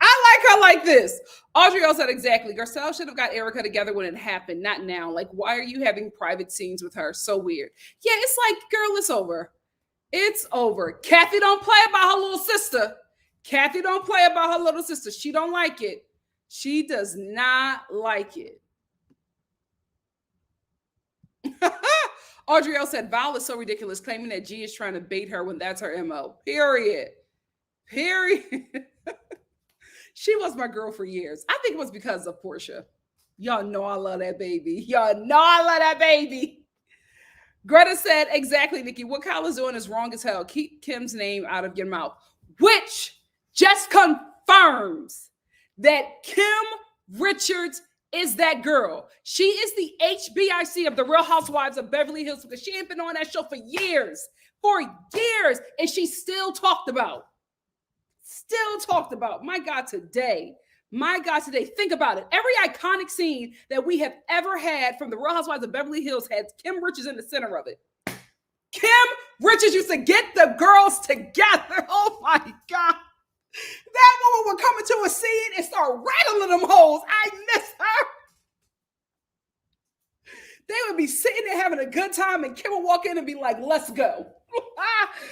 I like her like this. Audrey said exactly. Garcelle should have got Erika together when it happened, not now. Like, why are you having private scenes with her? So weird. Yeah, it's like, girl, it's over. It's over. Kathy don't play about her little sister. Kathy don't play about her little sister. She don't like it. She does not like it. Audrey said, Val is so ridiculous, claiming that G is trying to bait her when that's her MO. Period. She was my girl for years. I think it was because of Portia. Y'all know I love that baby. Y'all know I love that baby. Greta said, exactly, Nikki. What Kyle is doing is wrong as hell. Keep Kim's name out of your mouth. Which just confirms that Kim Richards is that girl. She is the HBIC of the Real Housewives of Beverly Hills because she ain't been on that show for years. And she's still talked about. My God, today. Think about it. Every iconic scene that we have ever had from the Real Housewives of Beverly Hills had Kim Richards in the center of it. Kim Richards used to get the girls together. Oh my God. That woman would come into a scene and start rattling them hoes. I miss her. They would be sitting there having a good time, and Kim would walk in and be like, let's go.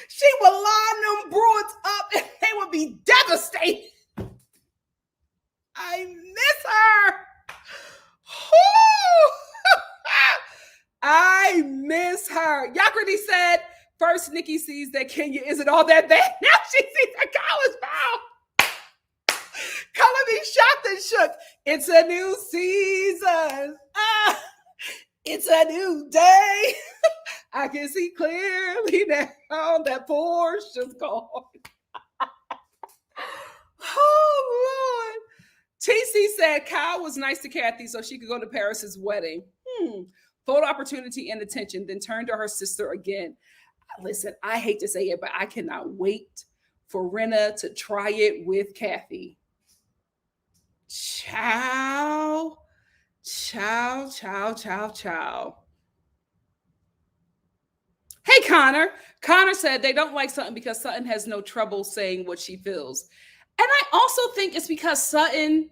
She would line them broads up, and they would be devastated. I miss her. I miss her. Yakriti said, first Nikki sees that Kenya isn't all that bad. Now she sees the college foul. Color me shocked and shook. It's a new season. It's a new day. I can see clearly now that Portia's gone. Oh, Lord. TC said Kyle was nice to Kathy so she could go to Paris's wedding. Photo opportunity and attention, then turned to her sister again. Listen, I hate to say it, but I cannot wait for Rinna to try it with Kathy. Ciao. Hey, Connor. Connor said they don't like Sutton because Sutton has no trouble saying what she feels. And I also think it's because Sutton,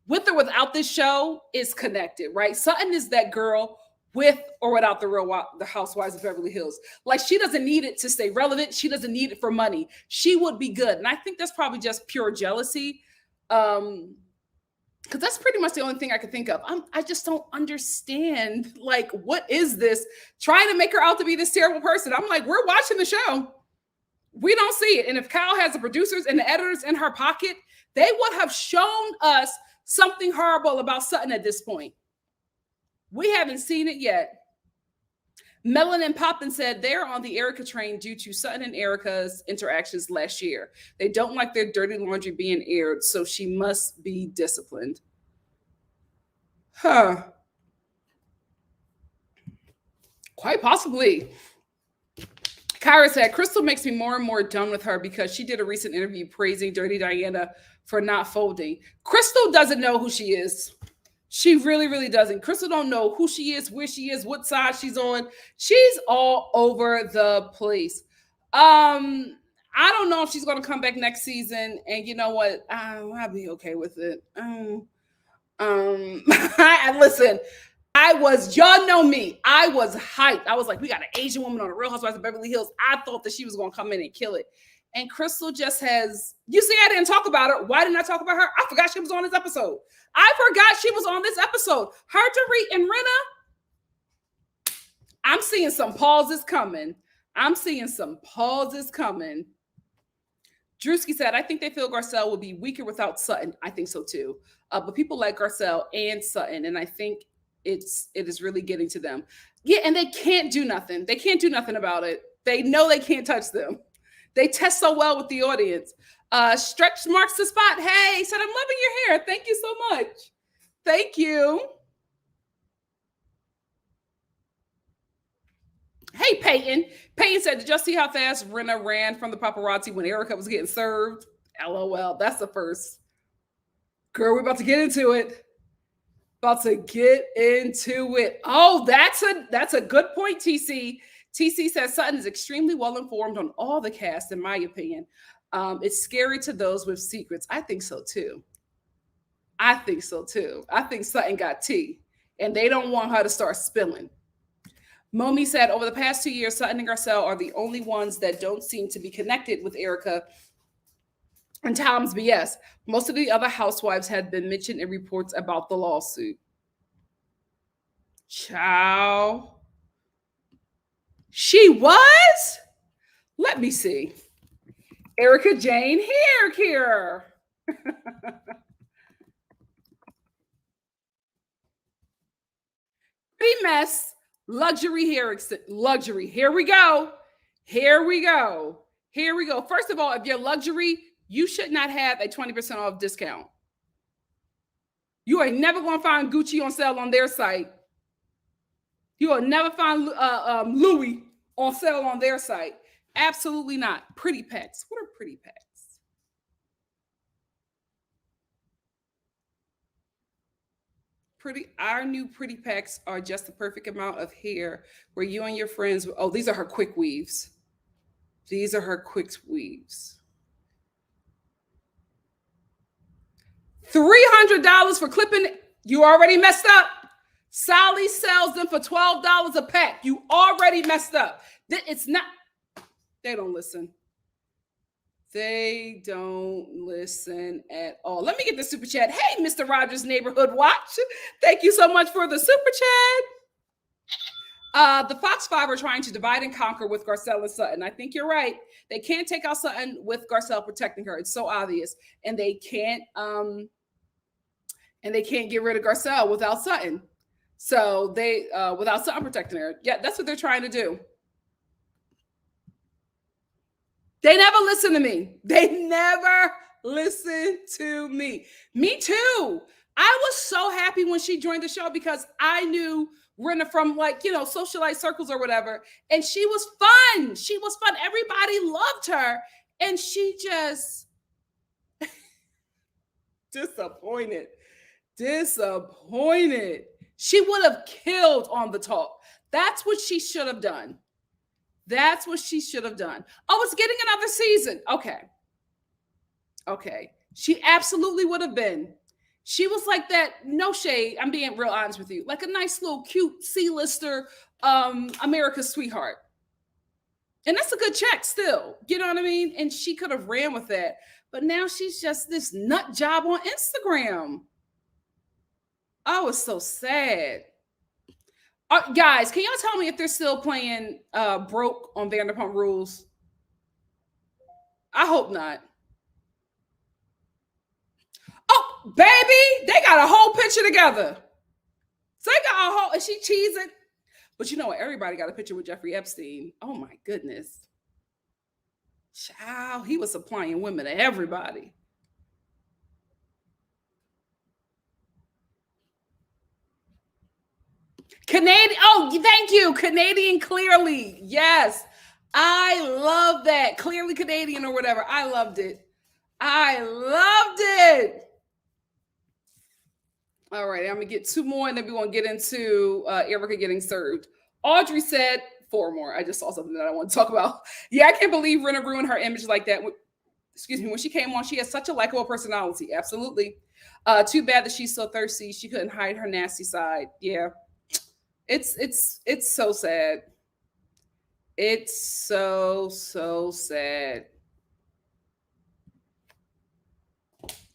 with or without this show, is connected, right? Sutton is that girl with or without the Housewives of Beverly Hills. Like, she doesn't need it to stay relevant. She doesn't need it for money. She would be good. And I think that's probably just pure jealousy. Because that's pretty much the only thing I could think of. I just don't understand, like, what is this? Trying to make her out to be this terrible person. I'm like, we're watching the show. We don't see it. And if Kyle has the producers and the editors in her pocket, they would have shown us something horrible about Sutton at this point. We haven't seen it yet. Melanin Poppin said they're on the Erika train due to Sutton and Erika's interactions last year. They don't like their dirty laundry being aired, so she must be disciplined. Quite possibly. Kyra said, Crystal makes me more and more done with her because she did a recent interview praising Dirty Diana for not folding. Crystal doesn't know who she is. She really, really doesn't. Crystal don't know who she is, where she is, what side she's on. She's all over the place. I don't know if she's going to come back next season, and you know what? I'll be okay with it. Listen, y'all know me. I was hyped. I was like, we got an Asian woman on the Real Housewives of Beverly Hills. I thought that she was going to come in and kill it. And Crystal just has, you see, I didn't talk about her. Why didn't I talk about her? I forgot she was on this episode. I forgot she was on this episode. Her, Dorit, and Rinna. I'm seeing some pauses coming. Drewski said, I think they feel Garcelle will be weaker without Sutton. I think so too. But people like Garcelle and Sutton, and I think it is really getting to them. Yeah, and they can't do nothing. They can't do nothing about it. They know they can't touch them. They test so well with the audience. Stretch marks the spot. Hey, said, I'm loving your hair. Thank you so much. Thank you. Hey, Peyton. Peyton said, did y'all see how fast Rinna ran from the paparazzi when Erika was getting served? LOL. That's the first. Girl, we're about to get into it. Oh, that's a good point, TC. TC says Sutton is extremely well informed on all the cast, in my opinion. It's scary to those with secrets. I think so too. I think Sutton got tea, and they don't want her to start spilling. Momi said, over the past 2 years, Sutton and Garcelle are the only ones that don't seem to be connected with Erika and Tom's BS. Most of the other housewives had been mentioned in reports about the lawsuit. Ciao. She was? Let me see. Erika Jayne here. Pretty mess. Luxury hair. Luxury. Here we go. First of all, if you're luxury, you should not have a 20% off discount. You are never going to find Gucci on sale on their site. You will never find Louis on sale on their site. Absolutely not. Pretty packs. What are pretty packs? Our new pretty packs are just the perfect amount of hair where you and your friends. Oh, these are her quick weaves. $300 for clipping. You already messed up. Sally sells them for $12 a pack. You already messed up. It's not. They don't listen. They don't listen at all. Let me get the super chat. Hey, Mr. Rogers Neighborhood Watch. Thank you so much for the super chat. The Fox 5 are trying to divide and conquer with Garcelle and Sutton. I think you're right. They can't take out Sutton with Garcelle protecting her. It's so obvious. And they can't get rid of Garcelle without Sutton. So they without Sutton protecting her. Yeah, that's what they're trying to do. They never listen to me. Me too. I was so happy when she joined the show because I knew Rinna from socialite circles or whatever. And she was fun. Everybody loved her. And she just disappointed. She would have killed on the talk. That's what she should have done. Oh, it's getting another season. Okay. She absolutely would have been. She was like that, no shade. I'm being real honest with you. Like a nice little cute C-lister, America's sweetheart. And that's a good check still. You know what I mean? And she could have ran with that. But now she's just this nut job on Instagram. Oh, it's so sad. Guys, can y'all tell me if they're still playing Broke on Vanderpump Rules? I hope not. Oh, baby, they got a whole picture together. So they got a whole, and she cheesing. But you know what? Everybody got a picture with Jeffrey Epstein. Oh my goodness. Child, he was supplying women to everybody. Canadian. Oh, thank you. Canadian clearly. Yes. I love that. Clearly Canadian or whatever. I loved it. All right. I'm going to get two more and then we're going to get into Erika getting served. Audrey said, 4 more. I just saw something that I want to talk about. Yeah, I can't believe Rinna ruined her image like that. Excuse me. When she came on, she has such a likable personality. Absolutely. Too bad that she's so thirsty. She couldn't hide her nasty side. Yeah. It's so sad. It's so sad.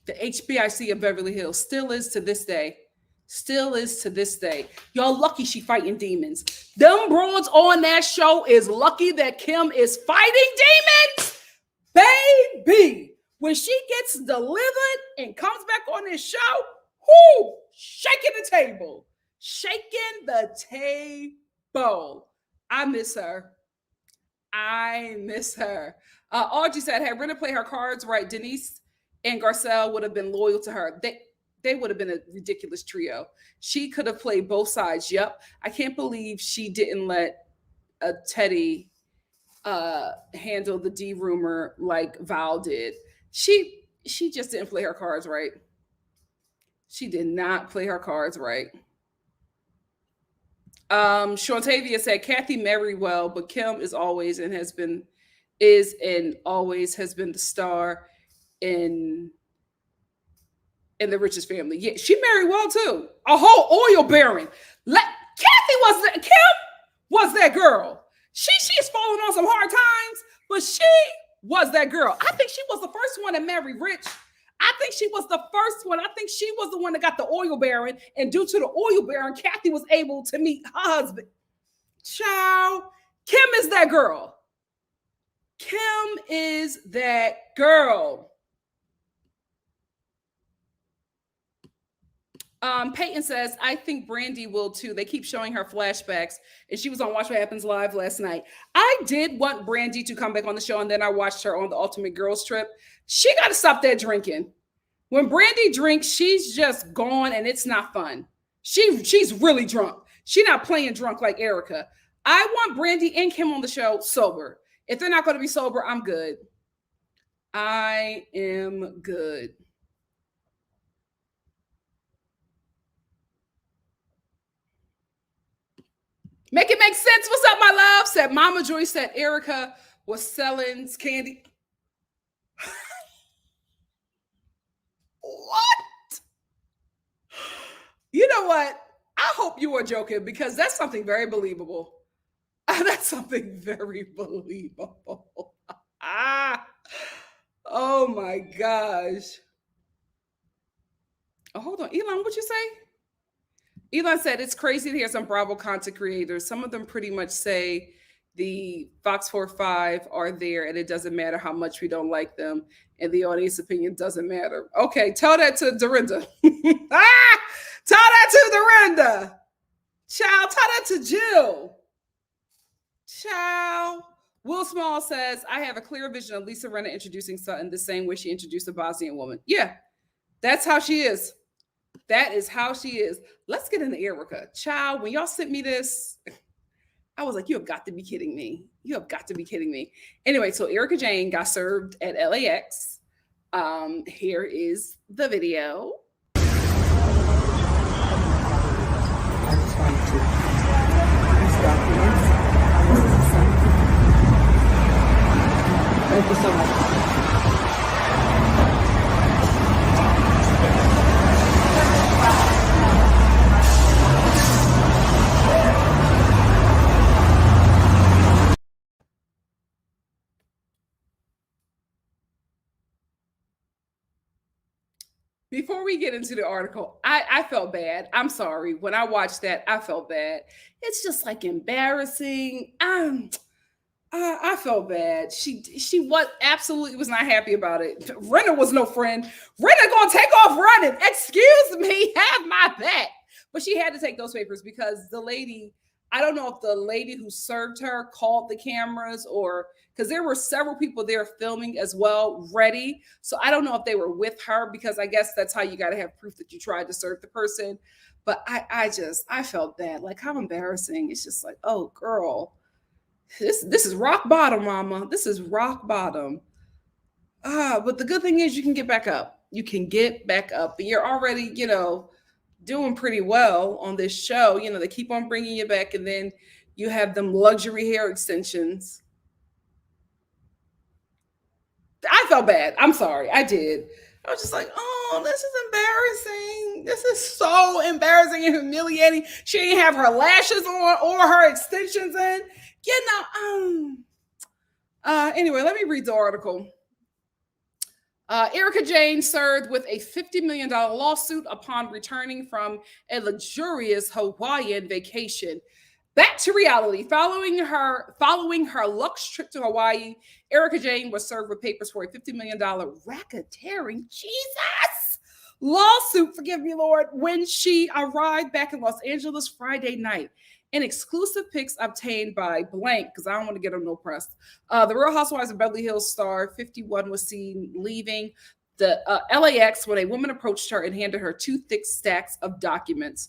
The HBIC of Beverly Hills still is to this day. Still is to this day. Y'all lucky she fighting demons. Them broads on that show is lucky that Kim is fighting demons. Baby, when she gets delivered and comes back on this show, whoo, shaking the table. Shaking the table. I miss her. I miss her. Audrey said, had Rinna played her cards right, Denise and Garcelle would have been loyal to her. They would have been a ridiculous trio. She could have played both sides. Yep. I can't believe she didn't let Teddy handle the D rumor like Val did. She just didn't play her cards right. She did not play her cards right. Shantavia said Kathy married well, but Kim is always and has been always has been the star in the richest family. Yeah, she married well too. A whole oil baron. Kathy was that. Kim was that girl. She's fallen on some hard times, but she was that girl. I think she was the first one to marry rich. I think she was the first one. I think she was the one that got the oil baron, and due to the oil baron, Kathy was able to meet her husband. Child, Kim is that girl. Kim is that girl. Peyton says, I think Brandy will too. They keep showing her flashbacks, and she was on Watch What Happens Live last night. I did want Brandy to come back on the show, and then I watched her on the Ultimate Girls Trip. She got to stop that drinking. When Brandy drinks, she's just gone, and it's not fun. She's really drunk. She's not playing drunk like Erika. I want Brandy and Kim on the show sober. If they're not going to be sober, I'm good. I am good. Make it make sense. What's up, my love? Said Mama Joy said Erika was selling candy. What? You know what? I hope you were joking because that's something very believable. That's something very believable. Oh my gosh. Oh, hold on. Elon, what'd you say? Elon said, it's crazy to hear some Bravo content creators. Some of them pretty much say the Fox 4-5 are there and it doesn't matter how much we don't like them and the audience opinion doesn't matter. Okay, tell that to Dorinda. Tell that to Dorinda. Child, tell that to Jill. Child. Will Small says, I have a clear vision of Lisa Rinna introducing Sutton the same way she introduced a Bosnian woman. Yeah, that's how she is. That is how she is. Let's get into Erika. Child, when y'all sent me this, I was like, you have got to be kidding me. You have got to be kidding me. Anyway, so Erika Jayne got served at LAX. Here is the video. I just wanted to these documents. Thank you so much. Before we get into the article, I felt bad. I'm sorry. When I watched that, I felt bad. It's just like embarrassing. I felt bad. She absolutely was not happy about it. Rinna was no friend. Rinna gonna take off running. Excuse me, have my back. But she had to take those papers because the lady, I don't know if the lady who served her called the cameras or because there were several people there filming as well, ready. So I don't know if they were with her because I guess that's how you got to have proof that you tried to serve the person. But I felt bad. Like, how embarrassing. It's just like, oh, girl, this is rock bottom, mama. This is rock bottom. But the good thing is you can get back up. You can get back up. But you're already, doing pretty well on this show. They keep on bringing you back and then You have them luxury hair extensions. I felt bad. I'm sorry. I did. I was just like, oh, this is embarrassing. This is so embarrassing and humiliating. She didn't have her lashes on or her extensions in. You know, anyway, let me read the article. Erika Jayne served with a $50 million lawsuit upon returning from a luxurious Hawaiian vacation. Back to reality. Following her luxe trip to Hawaii, Erika Jayne was served with papers for a $50 million racketeering lawsuit, forgive me, Lord, when she arrived back in Los Angeles Friday night. In exclusive pics obtained by blank, because I don't want to get on no press. The Real Housewives of Beverly Hills star 51 was seen leaving the LAX when a woman approached her and handed her 2 thick stacks of documents.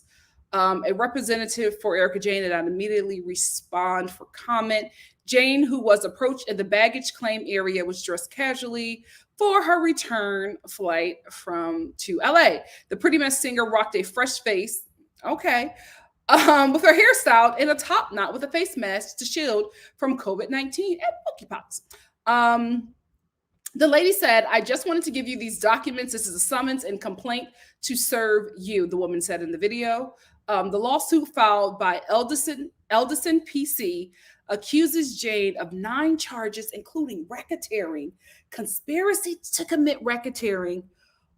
A representative for Erika Jayne did not immediately respond for comment. Jayne, who was approached in the baggage claim area, was dressed casually for her return flight to LA. The Pretty Mess singer rocked a fresh face, okay, with her hairstyle in a top knot with a face mask to shield from COVID-19 and monkeypox. The lady said, "I just wanted to give you these documents. This is a summons and complaint to serve you," the woman said in the video. The lawsuit filed by Eldison PC accuses Jayne of 9 charges, including racketeering, conspiracy to commit racketeering,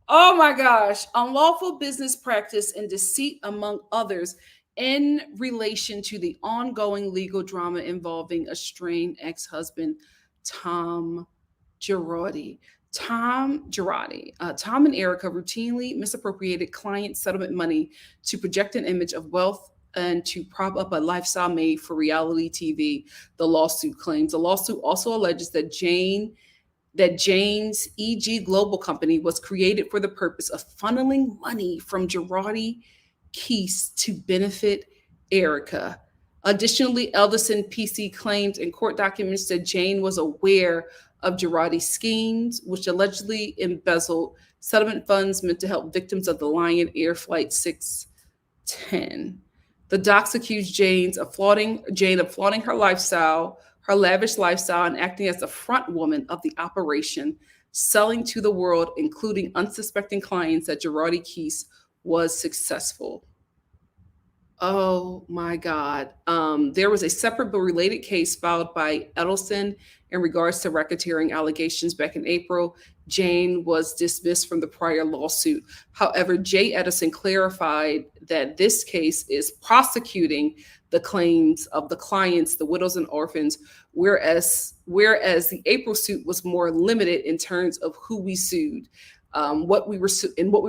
oh my gosh, unlawful business practice, and deceit, among others, in relation to the ongoing legal drama involving estranged ex-husband Tom Girardi. Tom and Erika routinely misappropriated client settlement money to project an image of wealth and to prop up a lifestyle made for reality TV, the lawsuit claims. The lawsuit also alleges that Jayne's EG Global Company was created for the purpose of funneling money from Girardi Keese to benefit Erika. Additionally, Eldison PC claims in court documents that Jayne was aware of Girardi's schemes, which allegedly embezzled settlement funds meant to help victims of the Lion Air Flight 610. The docs accused Jayne of flaunting her lifestyle, her lavish lifestyle, and acting as the front woman of the operation, selling to the world, including unsuspecting clients, that Girardi Keese was successful. Oh my God. There was a separate but related case filed by Edelson in regards to racketeering allegations back in April. Jayne was dismissed from the prior lawsuit. However, Jay Edison clarified that this case is prosecuting the claims of the clients, the widows and orphans, whereas the April suit was more limited in terms of who we sued, what we were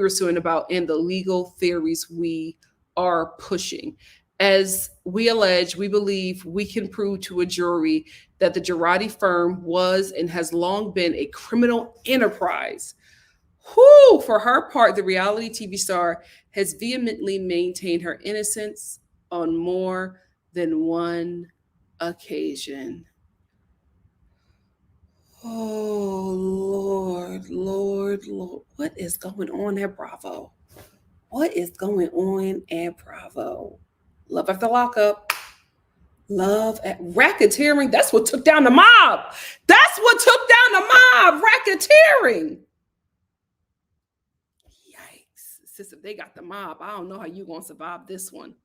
suing about, and the legal theories we are pushing. As we allege, we believe we can prove to a jury that the Girardi firm was and has long been a criminal enterprise. For her part, the reality TV star has vehemently maintained her innocence on more than one occasion. Oh, Lord. What is going on at Bravo? What is going on at Bravo? Love after lockup. Love at racketeering. That's what took down the mob. Racketeering. Yikes. Sis, if they got the mob, I don't know how you're going to survive this one.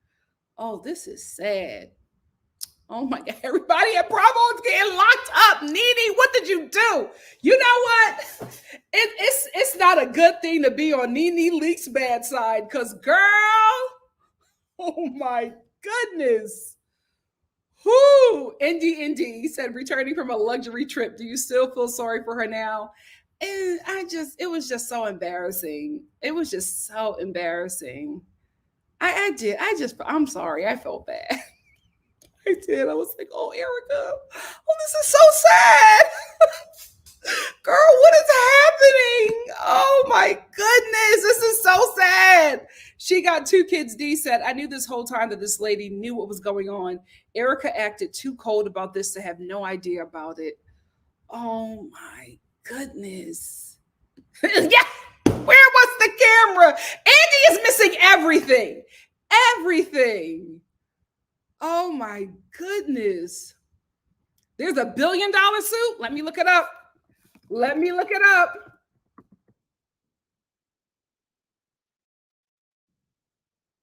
Oh, this is sad. Oh my God. Everybody at Bravo is getting locked up. Nene, what did you do? You know what? It's not a good thing to be on Nene Leak's bad side, because girl, oh my goodness. Indy said, returning from a luxury trip, do you still feel sorry for her now? And it was just so embarrassing. It was just so embarrassing. I'm sorry. I felt bad. I did. I was like, oh, Erika, oh, this is so sad. Girl, what is happening? Oh my goodness, this is so sad. She got 2 kids. D said, I knew this whole time that this lady knew what was going on. Erika acted too cold about this to have no idea about it. Oh my goodness. Yeah, where was the camera? Andy is missing everything. Oh my goodness. There's a $1 billion suit. Let me look it up. Let me look it up.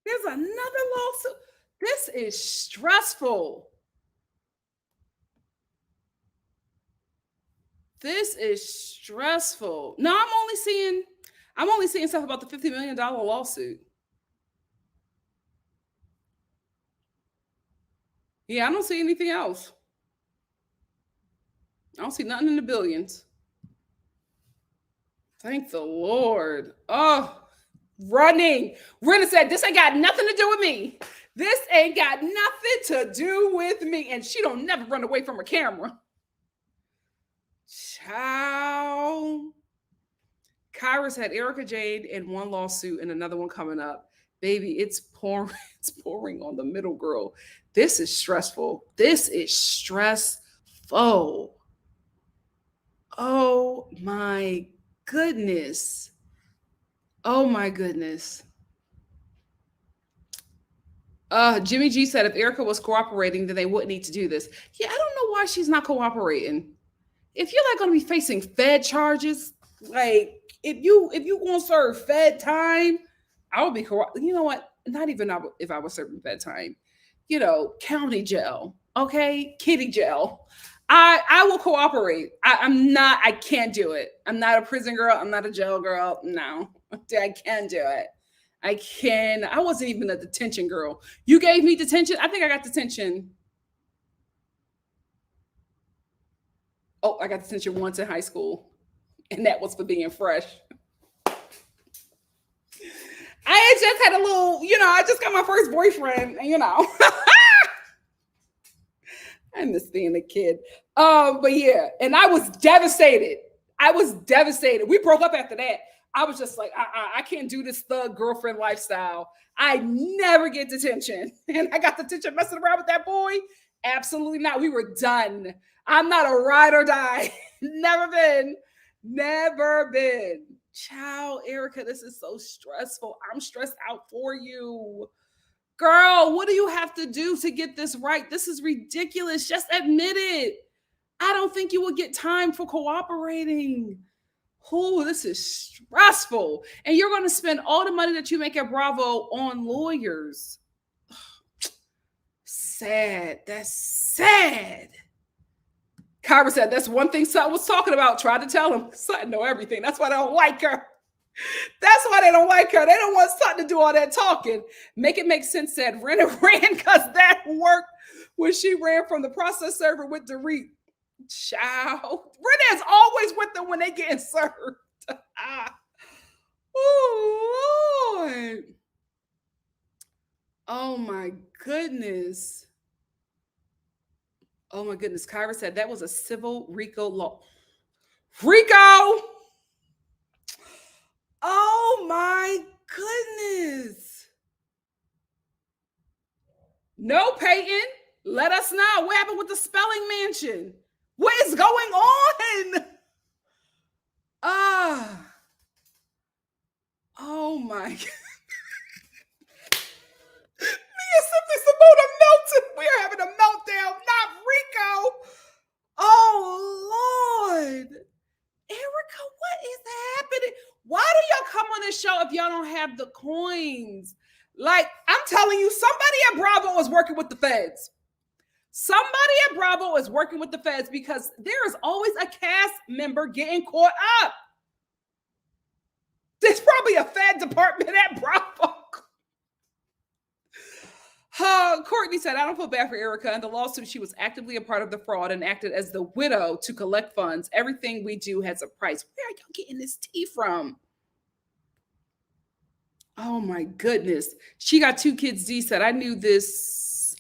There's another lawsuit. This is stressful. This is stressful. No, I'm only seeing stuff about the $50 million lawsuit. Yeah, I don't see anything else. I don't see nothing in the billions. Thank the Lord. Oh, running. Rena said, this ain't got nothing to do with me. This ain't got nothing to do with me. And she don't never run away from her camera. Ciao. Kyrus had Erika Jayne in one lawsuit and another one coming up. Baby, it's pouring. It's pouring on the middle girl. This is stressful. This is stressful. Oh my goodness. Oh my goodness. Jimmy G said if Erika was cooperating, then they wouldn't need to do this. Yeah, I don't know why she's not cooperating. If you're like going to be facing Fed charges, like if you going to serve Fed time, I would be you know what? Not even if I was serving Fed time. You know, county jail, okay, kitty jail. I will cooperate. I can't do it. I'm not a prison girl. I'm not a jail girl. No, I can't do it. I wasn't even a detention girl. You gave me detention. I think I got detention. Oh, I got detention once in high school, and that was for being fresh. I just had a little, I just got my first boyfriend, and I miss being a kid. But yeah, and I was devastated. We broke up after that. I was just like, I can't do this thug girlfriend lifestyle. I never get detention. And I got detention messing around with that boy. Absolutely not. We were done. I'm not a ride or die. Never been. Ciao, Erika. This is so stressful. I'm stressed out for you. Girl, what do you have to do to get this right? This is ridiculous. Just admit it. I don't think you will get time for cooperating. Oh, this is stressful. And you're going to spend all the money that you make at Bravo on lawyers. Sad. That's sad. Kyra said, that's one thing Sutton was talking about. Tried to tell him. Sutton know everything. That's why they don't like her. That's why they don't like her. They don't want Sutton to do all that talking. Make it make sense, said Rena ran because that worked when she ran from the process server with Dorit. Child. Rena is always with them when they getting served. Oh, Lord. Oh, my goodness. Oh, my goodness. Kyra said that was a civil RICO law. RICO! Oh, my goodness. No, Peyton. Let us know. What happened with the spelling mansion? What is going on? Oh, my God. Simply Simona melted. We are having a meltdown, not Rico. Oh, Lord. Erika, what is happening? Why do y'all come on this show if y'all don't have the coins? Like, I'm telling you, somebody at Bravo is working with the feds. Somebody at Bravo is working with the feds because there is always a cast member getting caught up. There's probably a Fed department at Bravo. Courtney said, I don't feel bad for Erika. In the lawsuit, she was actively a part of the fraud and acted as the widow to collect funds. Everything we do has a price. Where are y'all getting this tea from? Oh my goodness. She got 2 kids. D said, I knew this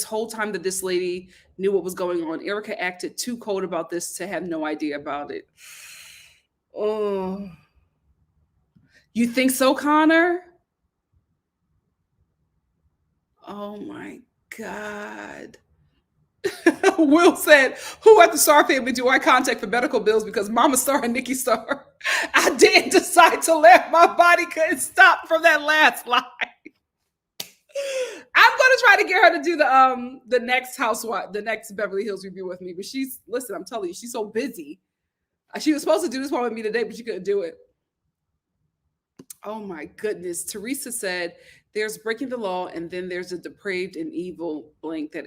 whole time that this lady knew what was going on. Erika acted too cold about this to have no idea about it. Oh. You think so, Connor? Oh my God. Will said, who at the Star family do I contact for medical bills because Mama Star and NikkiStar? I didn't decide to laugh. My body couldn't stop from that last line. I'm gonna try to get her to do the next housewife, the next Beverly Hills review with me. But listen, I'm telling you, she's so busy. She was supposed to do this one with me today, but she couldn't do it. Oh my goodness. Teresa said there's breaking the law, and then there's a depraved and evil blank that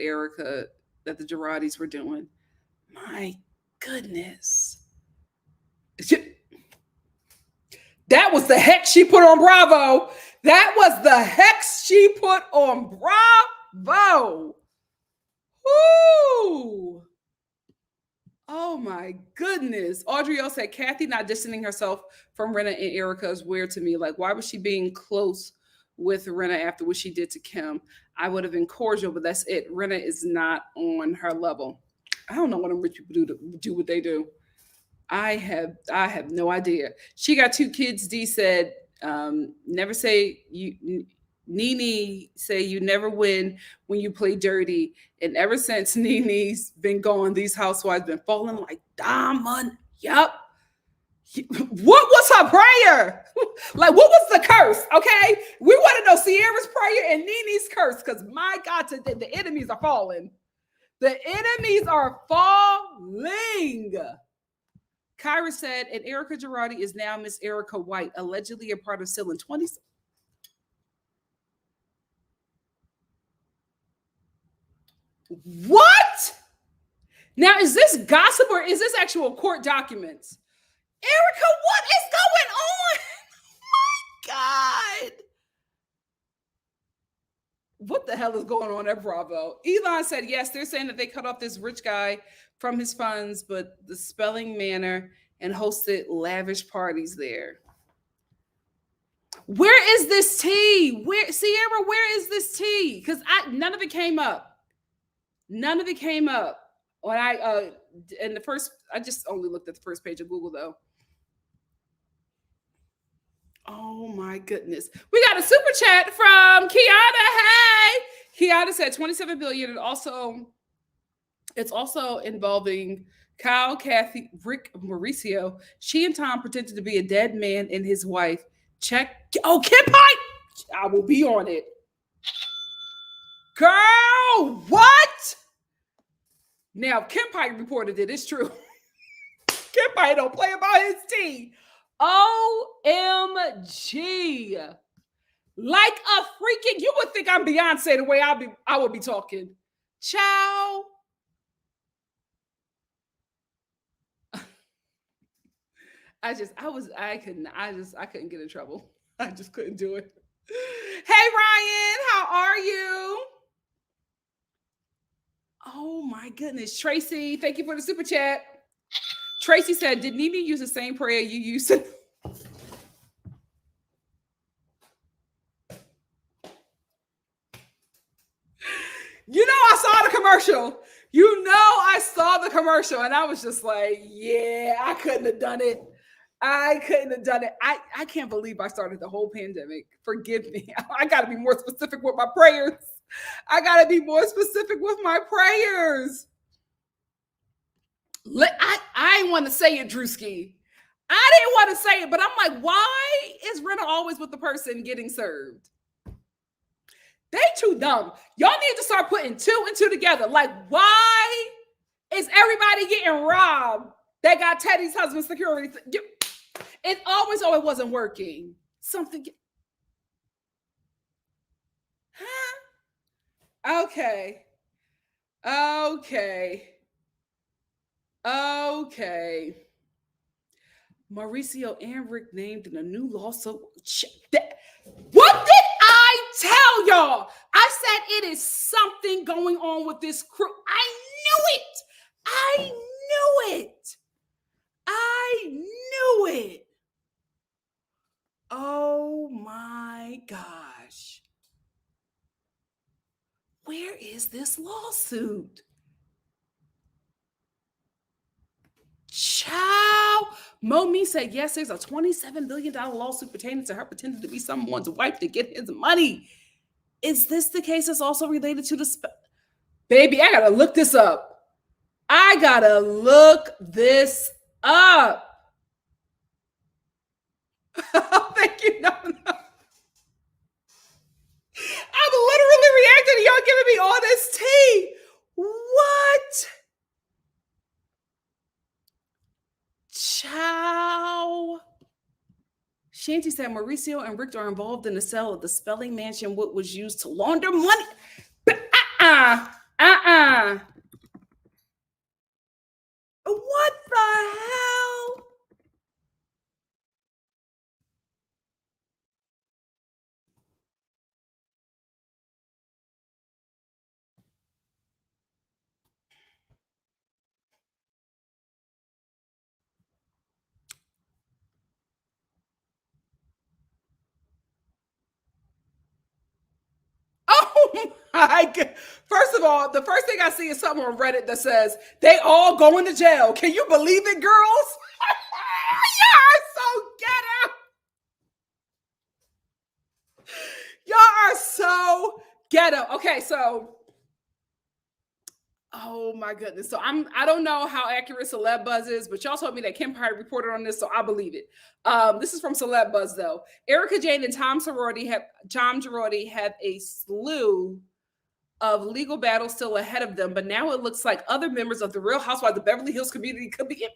that the Girardis were doing. My goodness. That was the hex she put on Bravo. That was the hex she put on Bravo. Woo! Oh my goodness. Audrey said, Kathy not distancing herself from Rinna and Erika is weird to me. Like, why was she being close with Rinna after what she did to Kim? I would have been cordial, but that's it. Rinna is not on her level. I don't know what them rich people do what they do. I have no idea. She got 2 kids. D said, never say you. Nene say you never win when you play dirty. And ever since Nene's been gone, these housewives been falling like diamond. Yup. What was her prayer? Like, what was the curse? Okay. We want to know Sierra's prayer and Nene's curse. Because my God, the enemies are falling. The enemies are falling. Kyra said, and Erika Girardi is now Miss Erika White, allegedly a part of Still in 20. What? Now, is this gossip or is this actual court documents? Erika, what is going on? Oh my God. What the hell is going on at Bravo? Elon said, yes, they're saying that they cut off this rich guy from his funds, but the Spelling Manor and hosted lavish parties there. Where is this tea? Sierra, where is this tea? Because none of it came up. None of it came up. When I just only looked at the first page of Google though. Oh my goodness. We got a super chat from Kiana. Hey. Kiana said 27 billion. It's also involving Kyle, Kathy, Rick, Mauricio. She and Tom pretended to be a dead man and his wife. Check. Oh, Kim Pike. I will be on it. Girl, what? Now, Kim Pike reported it. It's true. Kim Pike don't play about his tea. OMG. Like a freaking, you would think I'm Beyonce the way I would be talking. Ciao. I couldn't get in trouble. I just couldn't do it. Hey, Ryan, how are you? Oh my goodness. Tracy, thank you for the super chat. Tracy said, did Nene use the same prayer you used to? You know, I saw the commercial. I saw the commercial and I was just like, yeah, I couldn't have done it. I can't believe I started the whole pandemic. Forgive me. I got to be more specific with my prayers. I didn't want to say it, Drewski. I didn't want to say it, but I'm like, why is Rinna always with the person getting served? They too dumb. Y'all need to start putting 2 and 2 together. Like, why is everybody getting robbed? They got Teddy's husband security. It always wasn't working. Something. Huh? Okay. Mauricio and Rick named in a new lawsuit. What did I tell y'all? I said it is something going on with this crew. I knew it. Oh my gosh. Where is this lawsuit? Ciao. Momi said, yes, there's a $27 billion lawsuit pertaining to her pretending to be someone's wife to get his money. Is this the case that's also related to the... Baby, I got to look this up. Thank you. No. I'm literally reacting to y'all giving me all this tea. What? Ciao. Shanti said Mauricio and Rick are involved in the sale of the Spelling Mansion, what was used to launder money. What the hell? Oh my God. First of all, the first thing I see is something on Reddit that says, they all going to jail. Can you believe it, girls? Y'all are so ghetto. Y'all are so ghetto. Okay, so oh my goodness. So I don't know how accurate Celeb Buzz is, but y'all told me that Kim Pye reported on this, so I believe it. This is from Celeb Buzz though. Erika Jayne and Tom Girardi have a slew of legal battles still ahead of them, but now it looks like other members of the Real Housewives of Beverly Hills community could be in.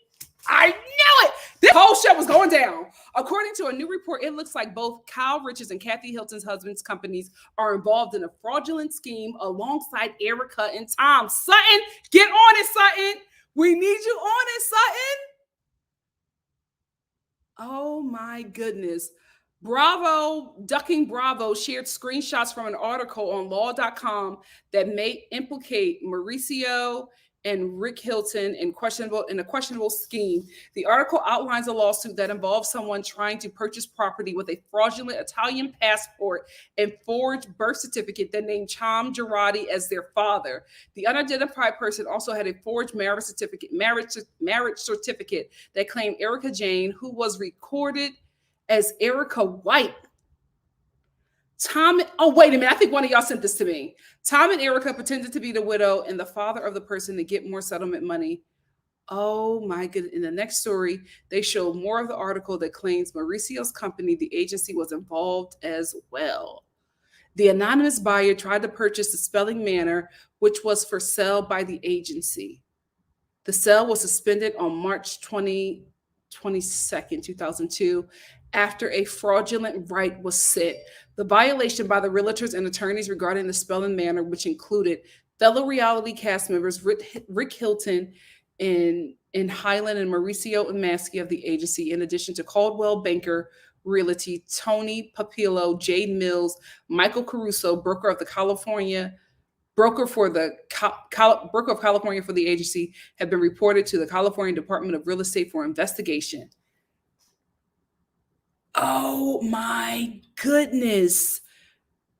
I knew it. This whole shit was going down. According to a new report, it looks like both Kyle Richards and Kathy Hilton's husband's companies are involved in a fraudulent scheme alongside Erika and Tom. Sutton, get on it, Sutton. We need you on it, Sutton. Oh my goodness. Ducking Bravo shared screenshots from an article on law.com that may implicate Mauricio and Rick Hilton in a questionable scheme. The article outlines a lawsuit that involves someone trying to purchase property with a fraudulent Italian passport and forged birth certificate that named Tom Girardi as their father. The unidentified person also had a forged marriage certificate that claimed Erika Jayne, who was recorded as Erika White. Wait a minute. I think one of y'all sent this to me. Tom and Erika pretended to be the widow and the father of the person to get more settlement money. Oh my goodness. In the next story, they show more of the article that claims Mauricio's company, the agency, was involved as well. The anonymous buyer tried to purchase the Spelling Manor, which was for sale by the agency. The sale was suspended on March 22nd, 2002, after a fraudulent right was set. The violation by the realtors and attorneys regarding the Spelling Manor, which included fellow reality cast members Rick Hilton in Highland and Mauricio Maskey of the agency, in addition to Coldwell Banker Realty, Tony Papillo, Jade Mills, Michael Caruso, broker of California for the agency, have been reported to the California Department of Real Estate for investigation. Oh my goodness.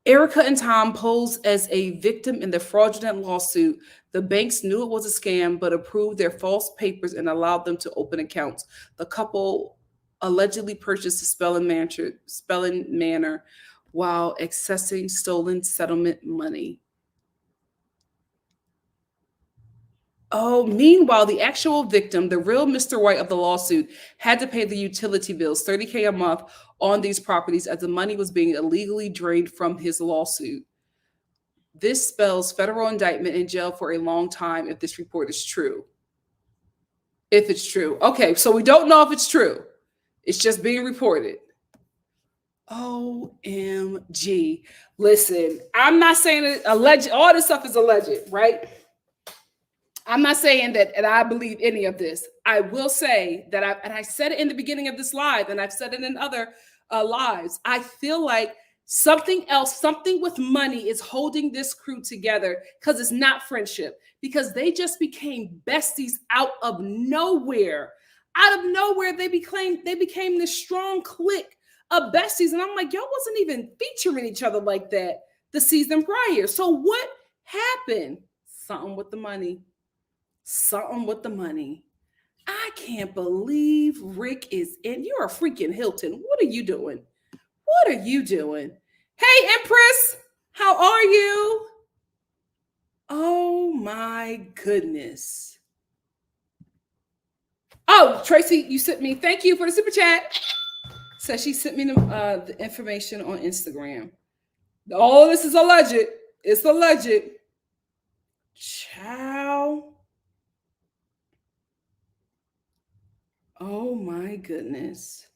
Erika and Tom posed as a victim in the fraudulent lawsuit. The banks knew it was a scam, but approved their false papers and allowed them to open accounts. The couple allegedly purchased the Spelling Manor while accessing stolen settlement money. Oh, meanwhile, the actual victim, the real Mr. White of the lawsuit, had to pay the utility bills, $30K a month, on these properties as the money was being illegally drained from his lawsuit. This spells federal indictment and jail for a long time if this report is true. If it's true. Okay, so we don't know if it's true. It's just being reported. OMG. Listen, I'm not saying it alleged. All this stuff is alleged, right? I'm not saying that and I believe any of this. I will say that I said it in the beginning of this live, and I've said it in other lives. I feel like something with money is holding this crew together, because it's not friendship, because they just became besties out of nowhere. Out of nowhere, they became this strong clique of besties. And I'm like, y'all wasn't even featuring each other like that the season prior. So what happened? Something with the money. Something with the money. I can't believe Rick is in. You're a freaking Hilton. What are you doing? What are you doing? Hey, Empress, how are you? Oh my goodness. Oh, Tracy, you sent me. Thank you for the super chat. So she sent me the information on Instagram. Oh, this is alleged. It's alleged. Ciao. Oh my goodness.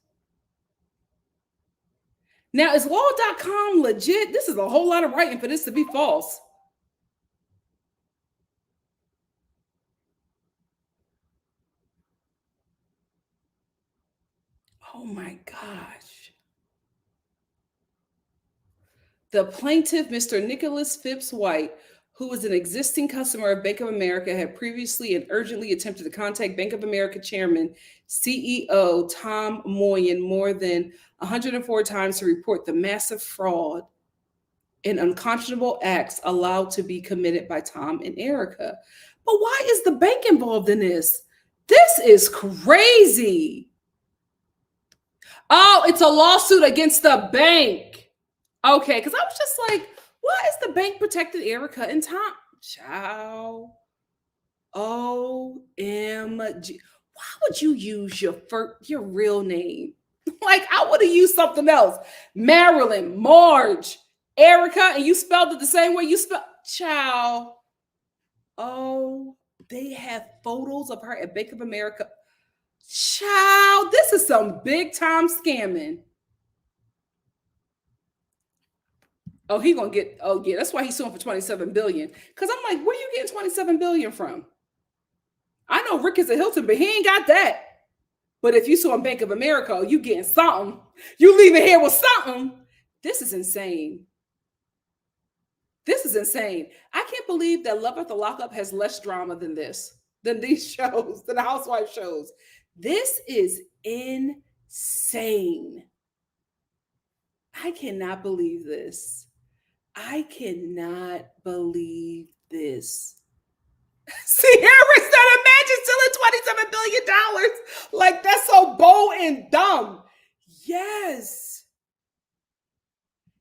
Now, is law.com legit? This is a whole lot of writing for this to be false. Oh my gosh. The plaintiff, Mr. Nicholas Phipps White, who was an existing customer of Bank of America, had previously and urgently attempted to contact Bank of America chairman, CEO Tom Moyen more than 104 times to report the massive fraud and unconscionable acts allowed to be committed by Tom and Erika. But why is the bank involved in this? This is crazy. Oh, it's a lawsuit against the bank. Okay, because I was just like, why is the bank protected Erika and Tom? Ciao. OMG. Why would you use your real name? Like, I would have used something else. Marilyn, Marge, Erika, and you spelled it the same way you spelled. Ciao. Oh, they have photos of her at Bank of America. Ciao. This is some big time scamming. Oh, he gonna get. Oh, yeah, that's why he's suing for $27 billion. Because I'm like, where you getting $27 billion from? I know Rick is a Hilton, but he ain't got that. But if you suing Bank of America, you getting something. You leaving here with something. This is insane. This is insane. I can't believe that Love at the Lockup has less drama than this, than these shows, than the Housewife shows. This is insane. I cannot believe this. I cannot believe this. Sierra said, imagine stealing $27 billion. Like, that's so bold and dumb. Yes.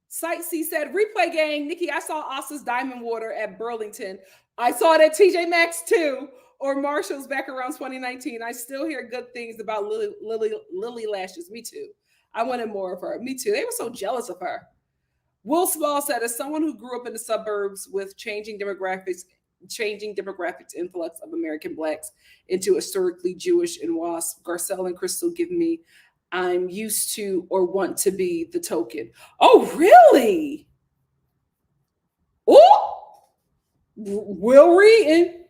Sight C said, replay gang, Nikki, I saw Asa's Diamond Water at Burlington. I saw it at TJ Maxx too, or Marshall's back around 2019. I still hear good things about Lily Lashes. Me too. I wanted more of her. Me too. They were so jealous of her. Will Small said, as someone who grew up in the suburbs with changing demographics influx of American Blacks into historically Jewish and WASP, Garcelle and Crystal give me, I'm used to or want to be the token. Oh, really? Oh, Will Reading.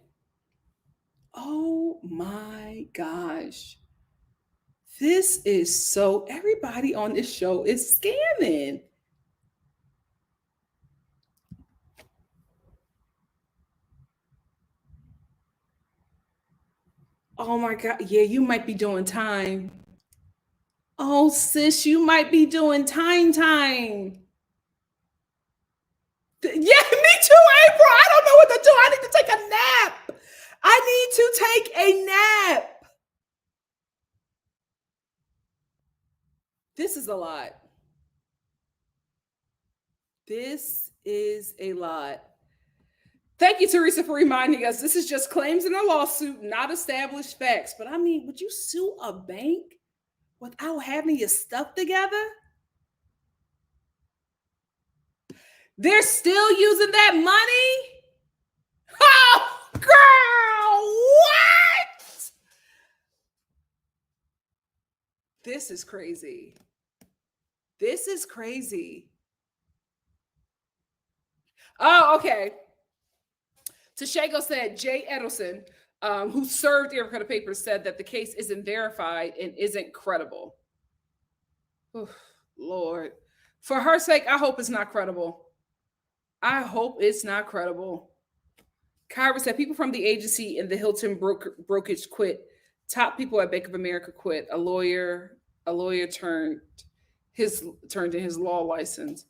Oh my gosh. This is so, everybody on this show is scamming. Oh my God. Yeah, you might be doing time. Oh, sis, you might be doing time. Yeah, me too, April. I don't know what to do. I need to take a nap. I need to take a nap. This is a lot. This is a lot. Thank you, Teresa, for reminding us. This is just claims in a lawsuit, not established facts. But I mean, would you sue a bank without having your stuff together? They're still using that money? Oh, girl, what? This is crazy. This is crazy. Oh, okay. Tashago said Jay Edelson, who served Erika the papers, said that the case isn't verified and isn't credible. Oh, Lord. For her sake, I hope it's not credible. I hope it's not credible. Kyra said people from the agency and the Hilton brokerage quit. Top people at Bank of America quit. A lawyer turned in his law license.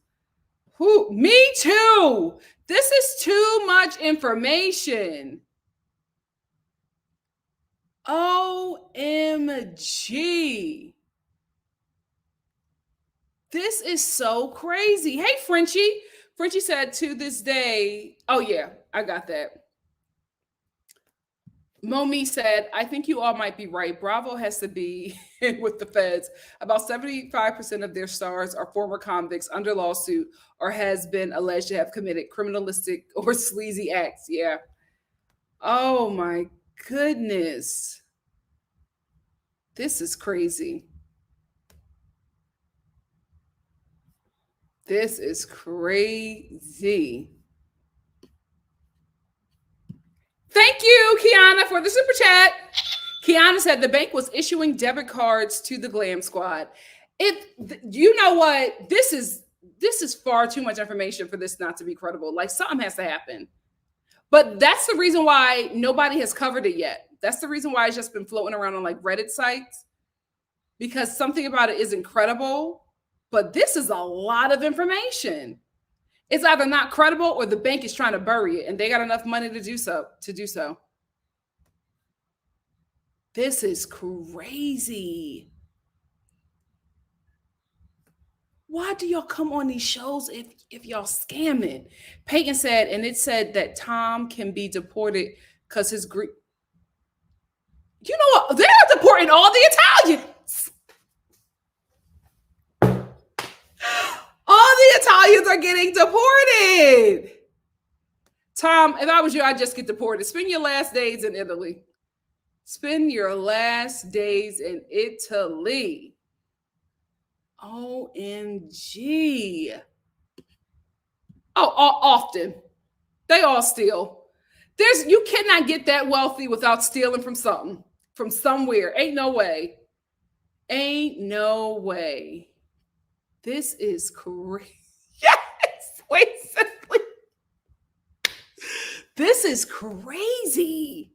Who? Me too. This is too much information. OMG. This is so crazy. Hey, Frenchie. Frenchie said to this day, oh yeah, I got that. Momi said, I think you all might be right. Bravo has to be with the feds. About 75% of their stars are former convicts under lawsuit or has been alleged to have committed criminalistic or sleazy acts. Yeah. Oh my goodness. This is crazy. This is crazy. Thank you, Kiana, for the super chat. Kiana said the bank was issuing debit cards to the Glam Squad. You know what? This is far too much information for this not to be credible. Like something has to happen. But that's the reason why nobody has covered it yet. That's the reason why it's just been floating around on like Reddit sites, because something about it is incredible. But this is a lot of information. It's either not credible or the bank is trying to bury it, and they got enough money to do so. This is crazy. Why do y'all come on these shows if y'all scamming? Peyton said, and it said that Tom can be deported because his Greek. You know what? They're deporting all the Italians. All the Italians are getting deported. Tom, if I was you, I'd just get deported. Spend your last days in Italy. Spend your last days in Italy. OMG. Oh, often. They all steal. You cannot get that wealthy without stealing from something, from somewhere. Ain't no way. Ain't no way. This is crazy. Yes, wait, simply. This is crazy.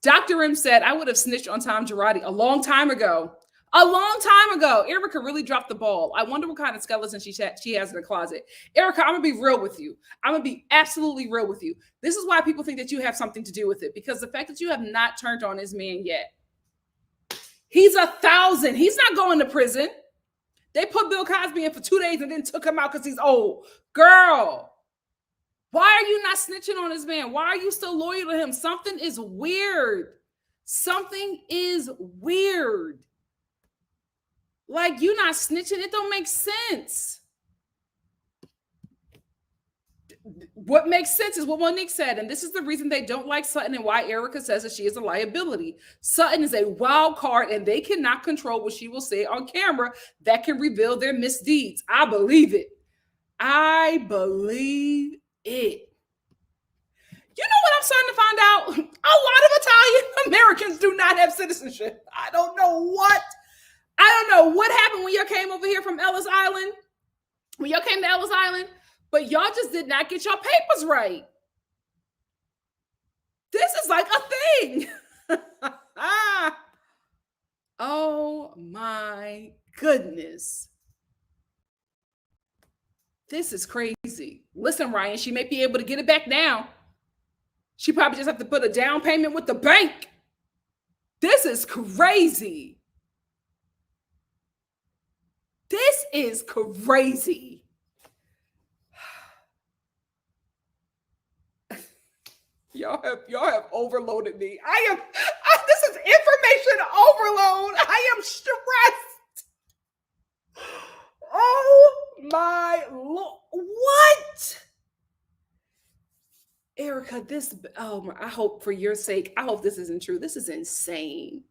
Dr. M said, I would have snitched on Tom Girardi a long time ago. A long time ago. Erika really dropped the ball. I wonder what kind of skeleton she has in her closet. Erika, I'm going to be real with you. I'm going to be absolutely real with you. This is why people think that you have something to do with it, because the fact that you have not turned on this man yet. He's 1,000. He's not going to prison. They put Bill Cosby in for 2 days and then took him out because he's old. Girl, why are you not snitching on this man? Why are you still loyal to him? Something is weird. Something is weird. Like, you not snitching. It don't make sense. What makes sense is what Monique said, and this is the reason they don't like Sutton and why Erika says that she is a liability. Sutton is a wild card, and they cannot control what she will say on camera that can reveal their misdeeds. I believe it. I believe it. You know what I'm starting to find out? A lot of Italian Americans do not have citizenship. I don't know what happened when y'all came over here from Ellis Island. When y'all came to Ellis Island, but y'all just did not get your papers right. This is like a thing. Oh my goodness. This is crazy. Listen, Ryan, she may be able to get it back now. She probably just have to put a down payment with the bank. This is crazy. This is crazy. Y'all have overloaded me. This is information overload. I am stressed. Oh my Lord. What? Erika, I hope for your sake, I hope this isn't true. This is insane.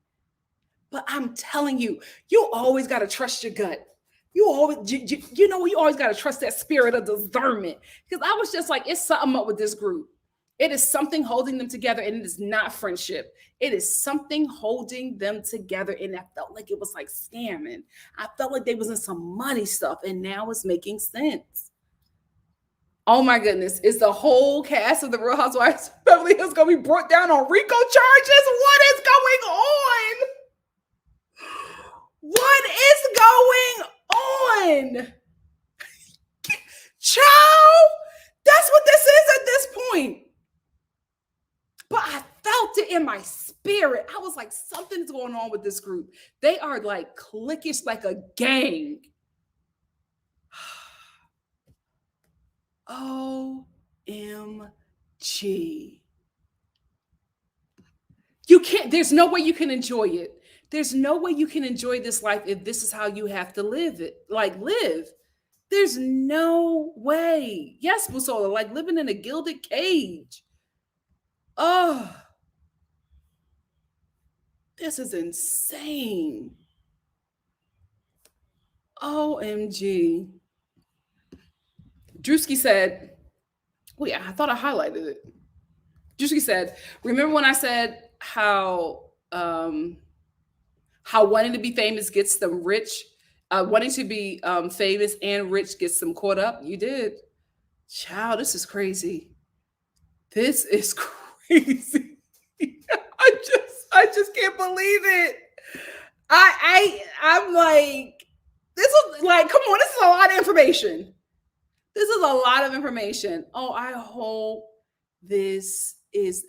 But I'm telling you, you always got to trust your gut. You always got to trust that spirit of discernment. Because I was just like, it's something up with this group. It is something holding them together, and it is not friendship. It is something holding them together, and I felt like it was like scamming. I felt like they was in some money stuff, and now it's making sense. Oh my goodness. Is the whole cast of the Real Housewives of Beverly Hills going to be brought down on RICO charges? What is going on? What is going on? Child, that's what this is at this point. But I felt it in my spirit. I was like, something's going on with this group. They are like cliquish, like a gang. OMG. You can't, there's no way you can enjoy it. There's no way you can enjoy this life if this is how you have to live it. Like live. There's no way. Yes, Musola, like living in a gilded cage. Oh, this is insane. OMG. Drewski said, wait, I thought I highlighted it. Drewski said, remember when I said how wanting to be famous gets them rich? Wanting to be famous and rich gets them caught up? You did. Child, this is crazy. This is crazy. I just can't believe it. I'm like, this is like, come on, this is a lot of information. This is a lot of information. Oh, I hope this is.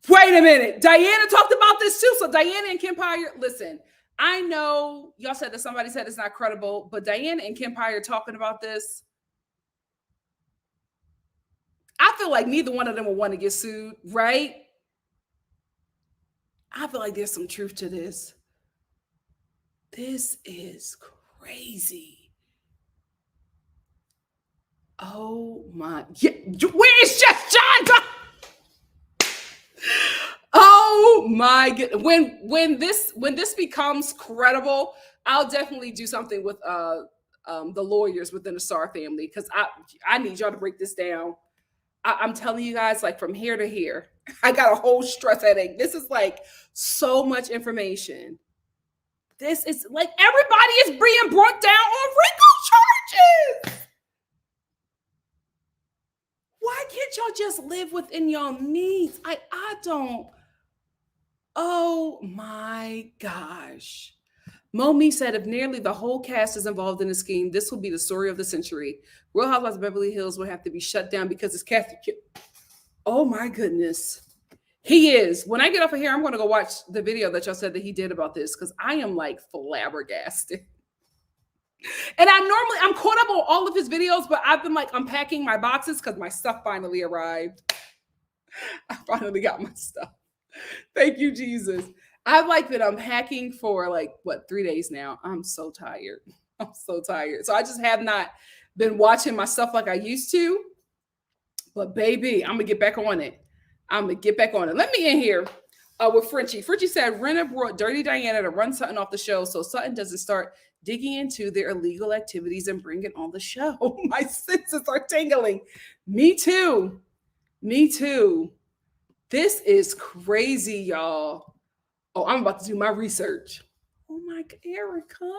Wait a minute. Diana talked about this too. So Diana and Kempire, listen, I know y'all said that somebody said it's not credible, but Diana and Kempire talking about this. I feel like neither one of them will want to get sued, right? I feel like there's some truth to this. This is crazy. Oh my, yeah, where is Jeff John? Oh my god! When this becomes credible, I'll definitely do something with the lawyers within the Star family, because I need y'all to break this down. I'm telling you guys, like from here to here, I got a whole stress headache. This is like so much information. This is like everybody is being brought down on RICO charges. Why can't y'all just live within your needs? I don't. Oh my gosh. Momi said, if nearly the whole cast is involved in the scheme, this will be the story of the century. Real Housewives of Beverly Hills will have to be shut down because it's Kathy. Oh my goodness. He is. When I get off of here, I'm going to go watch the video that y'all said that he did about this, because I am like flabbergasted. And I'm caught up on all of his videos, but I've been like unpacking my boxes because my stuff finally arrived. I finally got my stuff. Thank you, Jesus. I've like been unpacking for like, 3 days now. I'm so tired. I'm so tired. So I just have not been watching my stuff like I used to. But baby, I'm going to get back on it. Let me in here with Frenchie. Frenchie said, Renna brought Dirty Diana to run Sutton off the show so Sutton doesn't start digging into their illegal activities and bring it on the show. My senses are tingling. Me too. This is crazy, y'all. Oh, I'm about to do my research. Oh my God, Erika.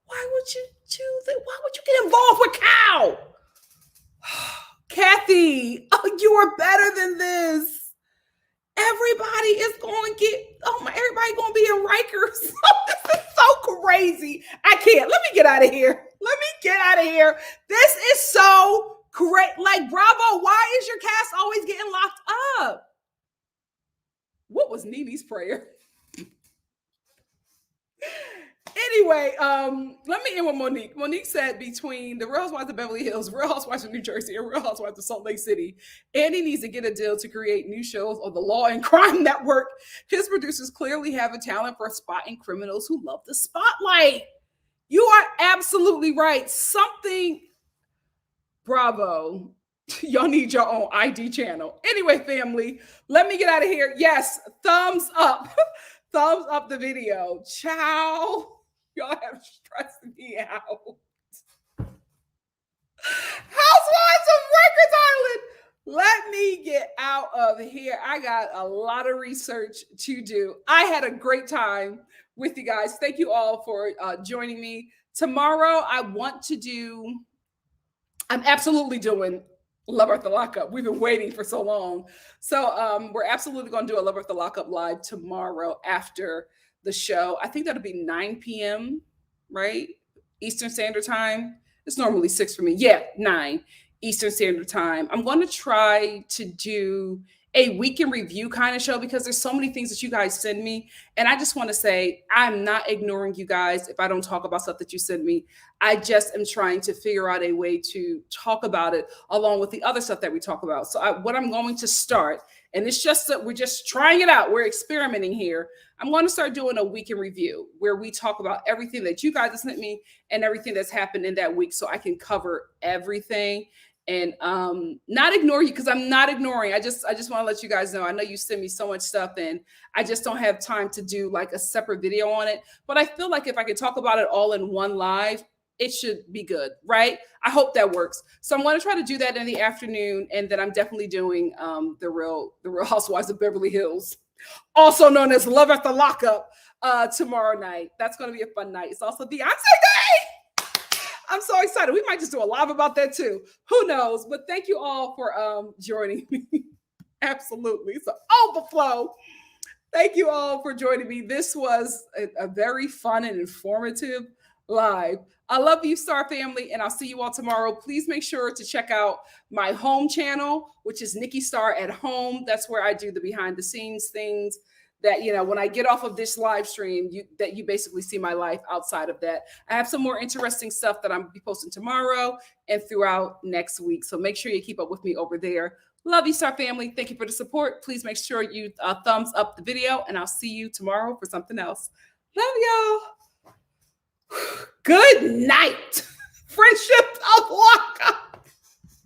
Why would you do that? Why would you get involved with Cow? Kathy, you are better than this. Everybody is going to get, everybody going to be in Rikers. This is so crazy. I can't. Let me get out of here. This is so great. Like, bravo. Why is your cast always getting locked up? What was Nene's prayer? Anyway, let me end with Monique. Monique said between the Real Housewives of Beverly Hills, Real Housewives of New Jersey, and Real Housewives of Salt Lake City, Andy needs to get a deal to create new shows on the Law and Crime Network. His producers clearly have a talent for spotting criminals who love the spotlight. You are absolutely right. Bravo. Y'all need your own ID channel. Anyway, family, let me get out of here. Yes, thumbs up. Thumbs up the video. Ciao. Y'all have stressed me out. Housewives of Rikers Island. Let me get out of here. I got a lot of research to do. I had a great time with you guys. Thank you all for joining me. Tomorrow, I'm absolutely doing Love Earth the Lockup. We've been waiting for so long. So we're absolutely going to do a Love Earth the Lockup live tomorrow after the show. I think that'll be 9 p.m., right? Eastern Standard Time. It's normally 6 for me. Yeah, 9 Eastern Standard Time. I'm going to try to do a week in review kind of show because there's so many things that you guys send me. And I just want to say, I'm not ignoring you guys if I don't talk about stuff that you send me. I just am trying to figure out a way to talk about it along with the other stuff that we talk about. So what I'm going to start And it's just that we're just trying it out. We're experimenting here. I'm going to start doing a week in review where we talk about everything that you guys have sent me and everything that's happened in that week so I can cover everything and not ignore you, because I'm not ignoring. I just want to let you guys know. I know you send me so much stuff and I just don't have time to do like a separate video on it. But I feel like if I could talk about it all in one live, it should be good, right? I hope that works. So I'm going to try to do that in the afternoon, and then I'm definitely doing the Real Housewives of Beverly Hills, also known as Love at the Lockup, tomorrow night. That's going to be a fun night. It's also Beyonce Day. I'm so excited. We might just do a live about that too. Who knows? But thank you all for joining me. Absolutely, it's an overflow. Thank you all for joining me. This was a very fun and informative live. I love you, Star family, and I'll see you all tomorrow. Please make sure to check out my home channel, which is NikkiStar at Home. That's where I do the behind the scenes things that, you know, when I get off of this live stream, you basically see my life outside of that. I have some more interesting stuff that I'm gonna be posting tomorrow and throughout next week. So make sure you keep up with me over there. Love you, Star family. Thank you for the support. Please make sure you thumbs up the video, and I'll see you tomorrow for something else. Love y'all. Good night. Friendship of Waka.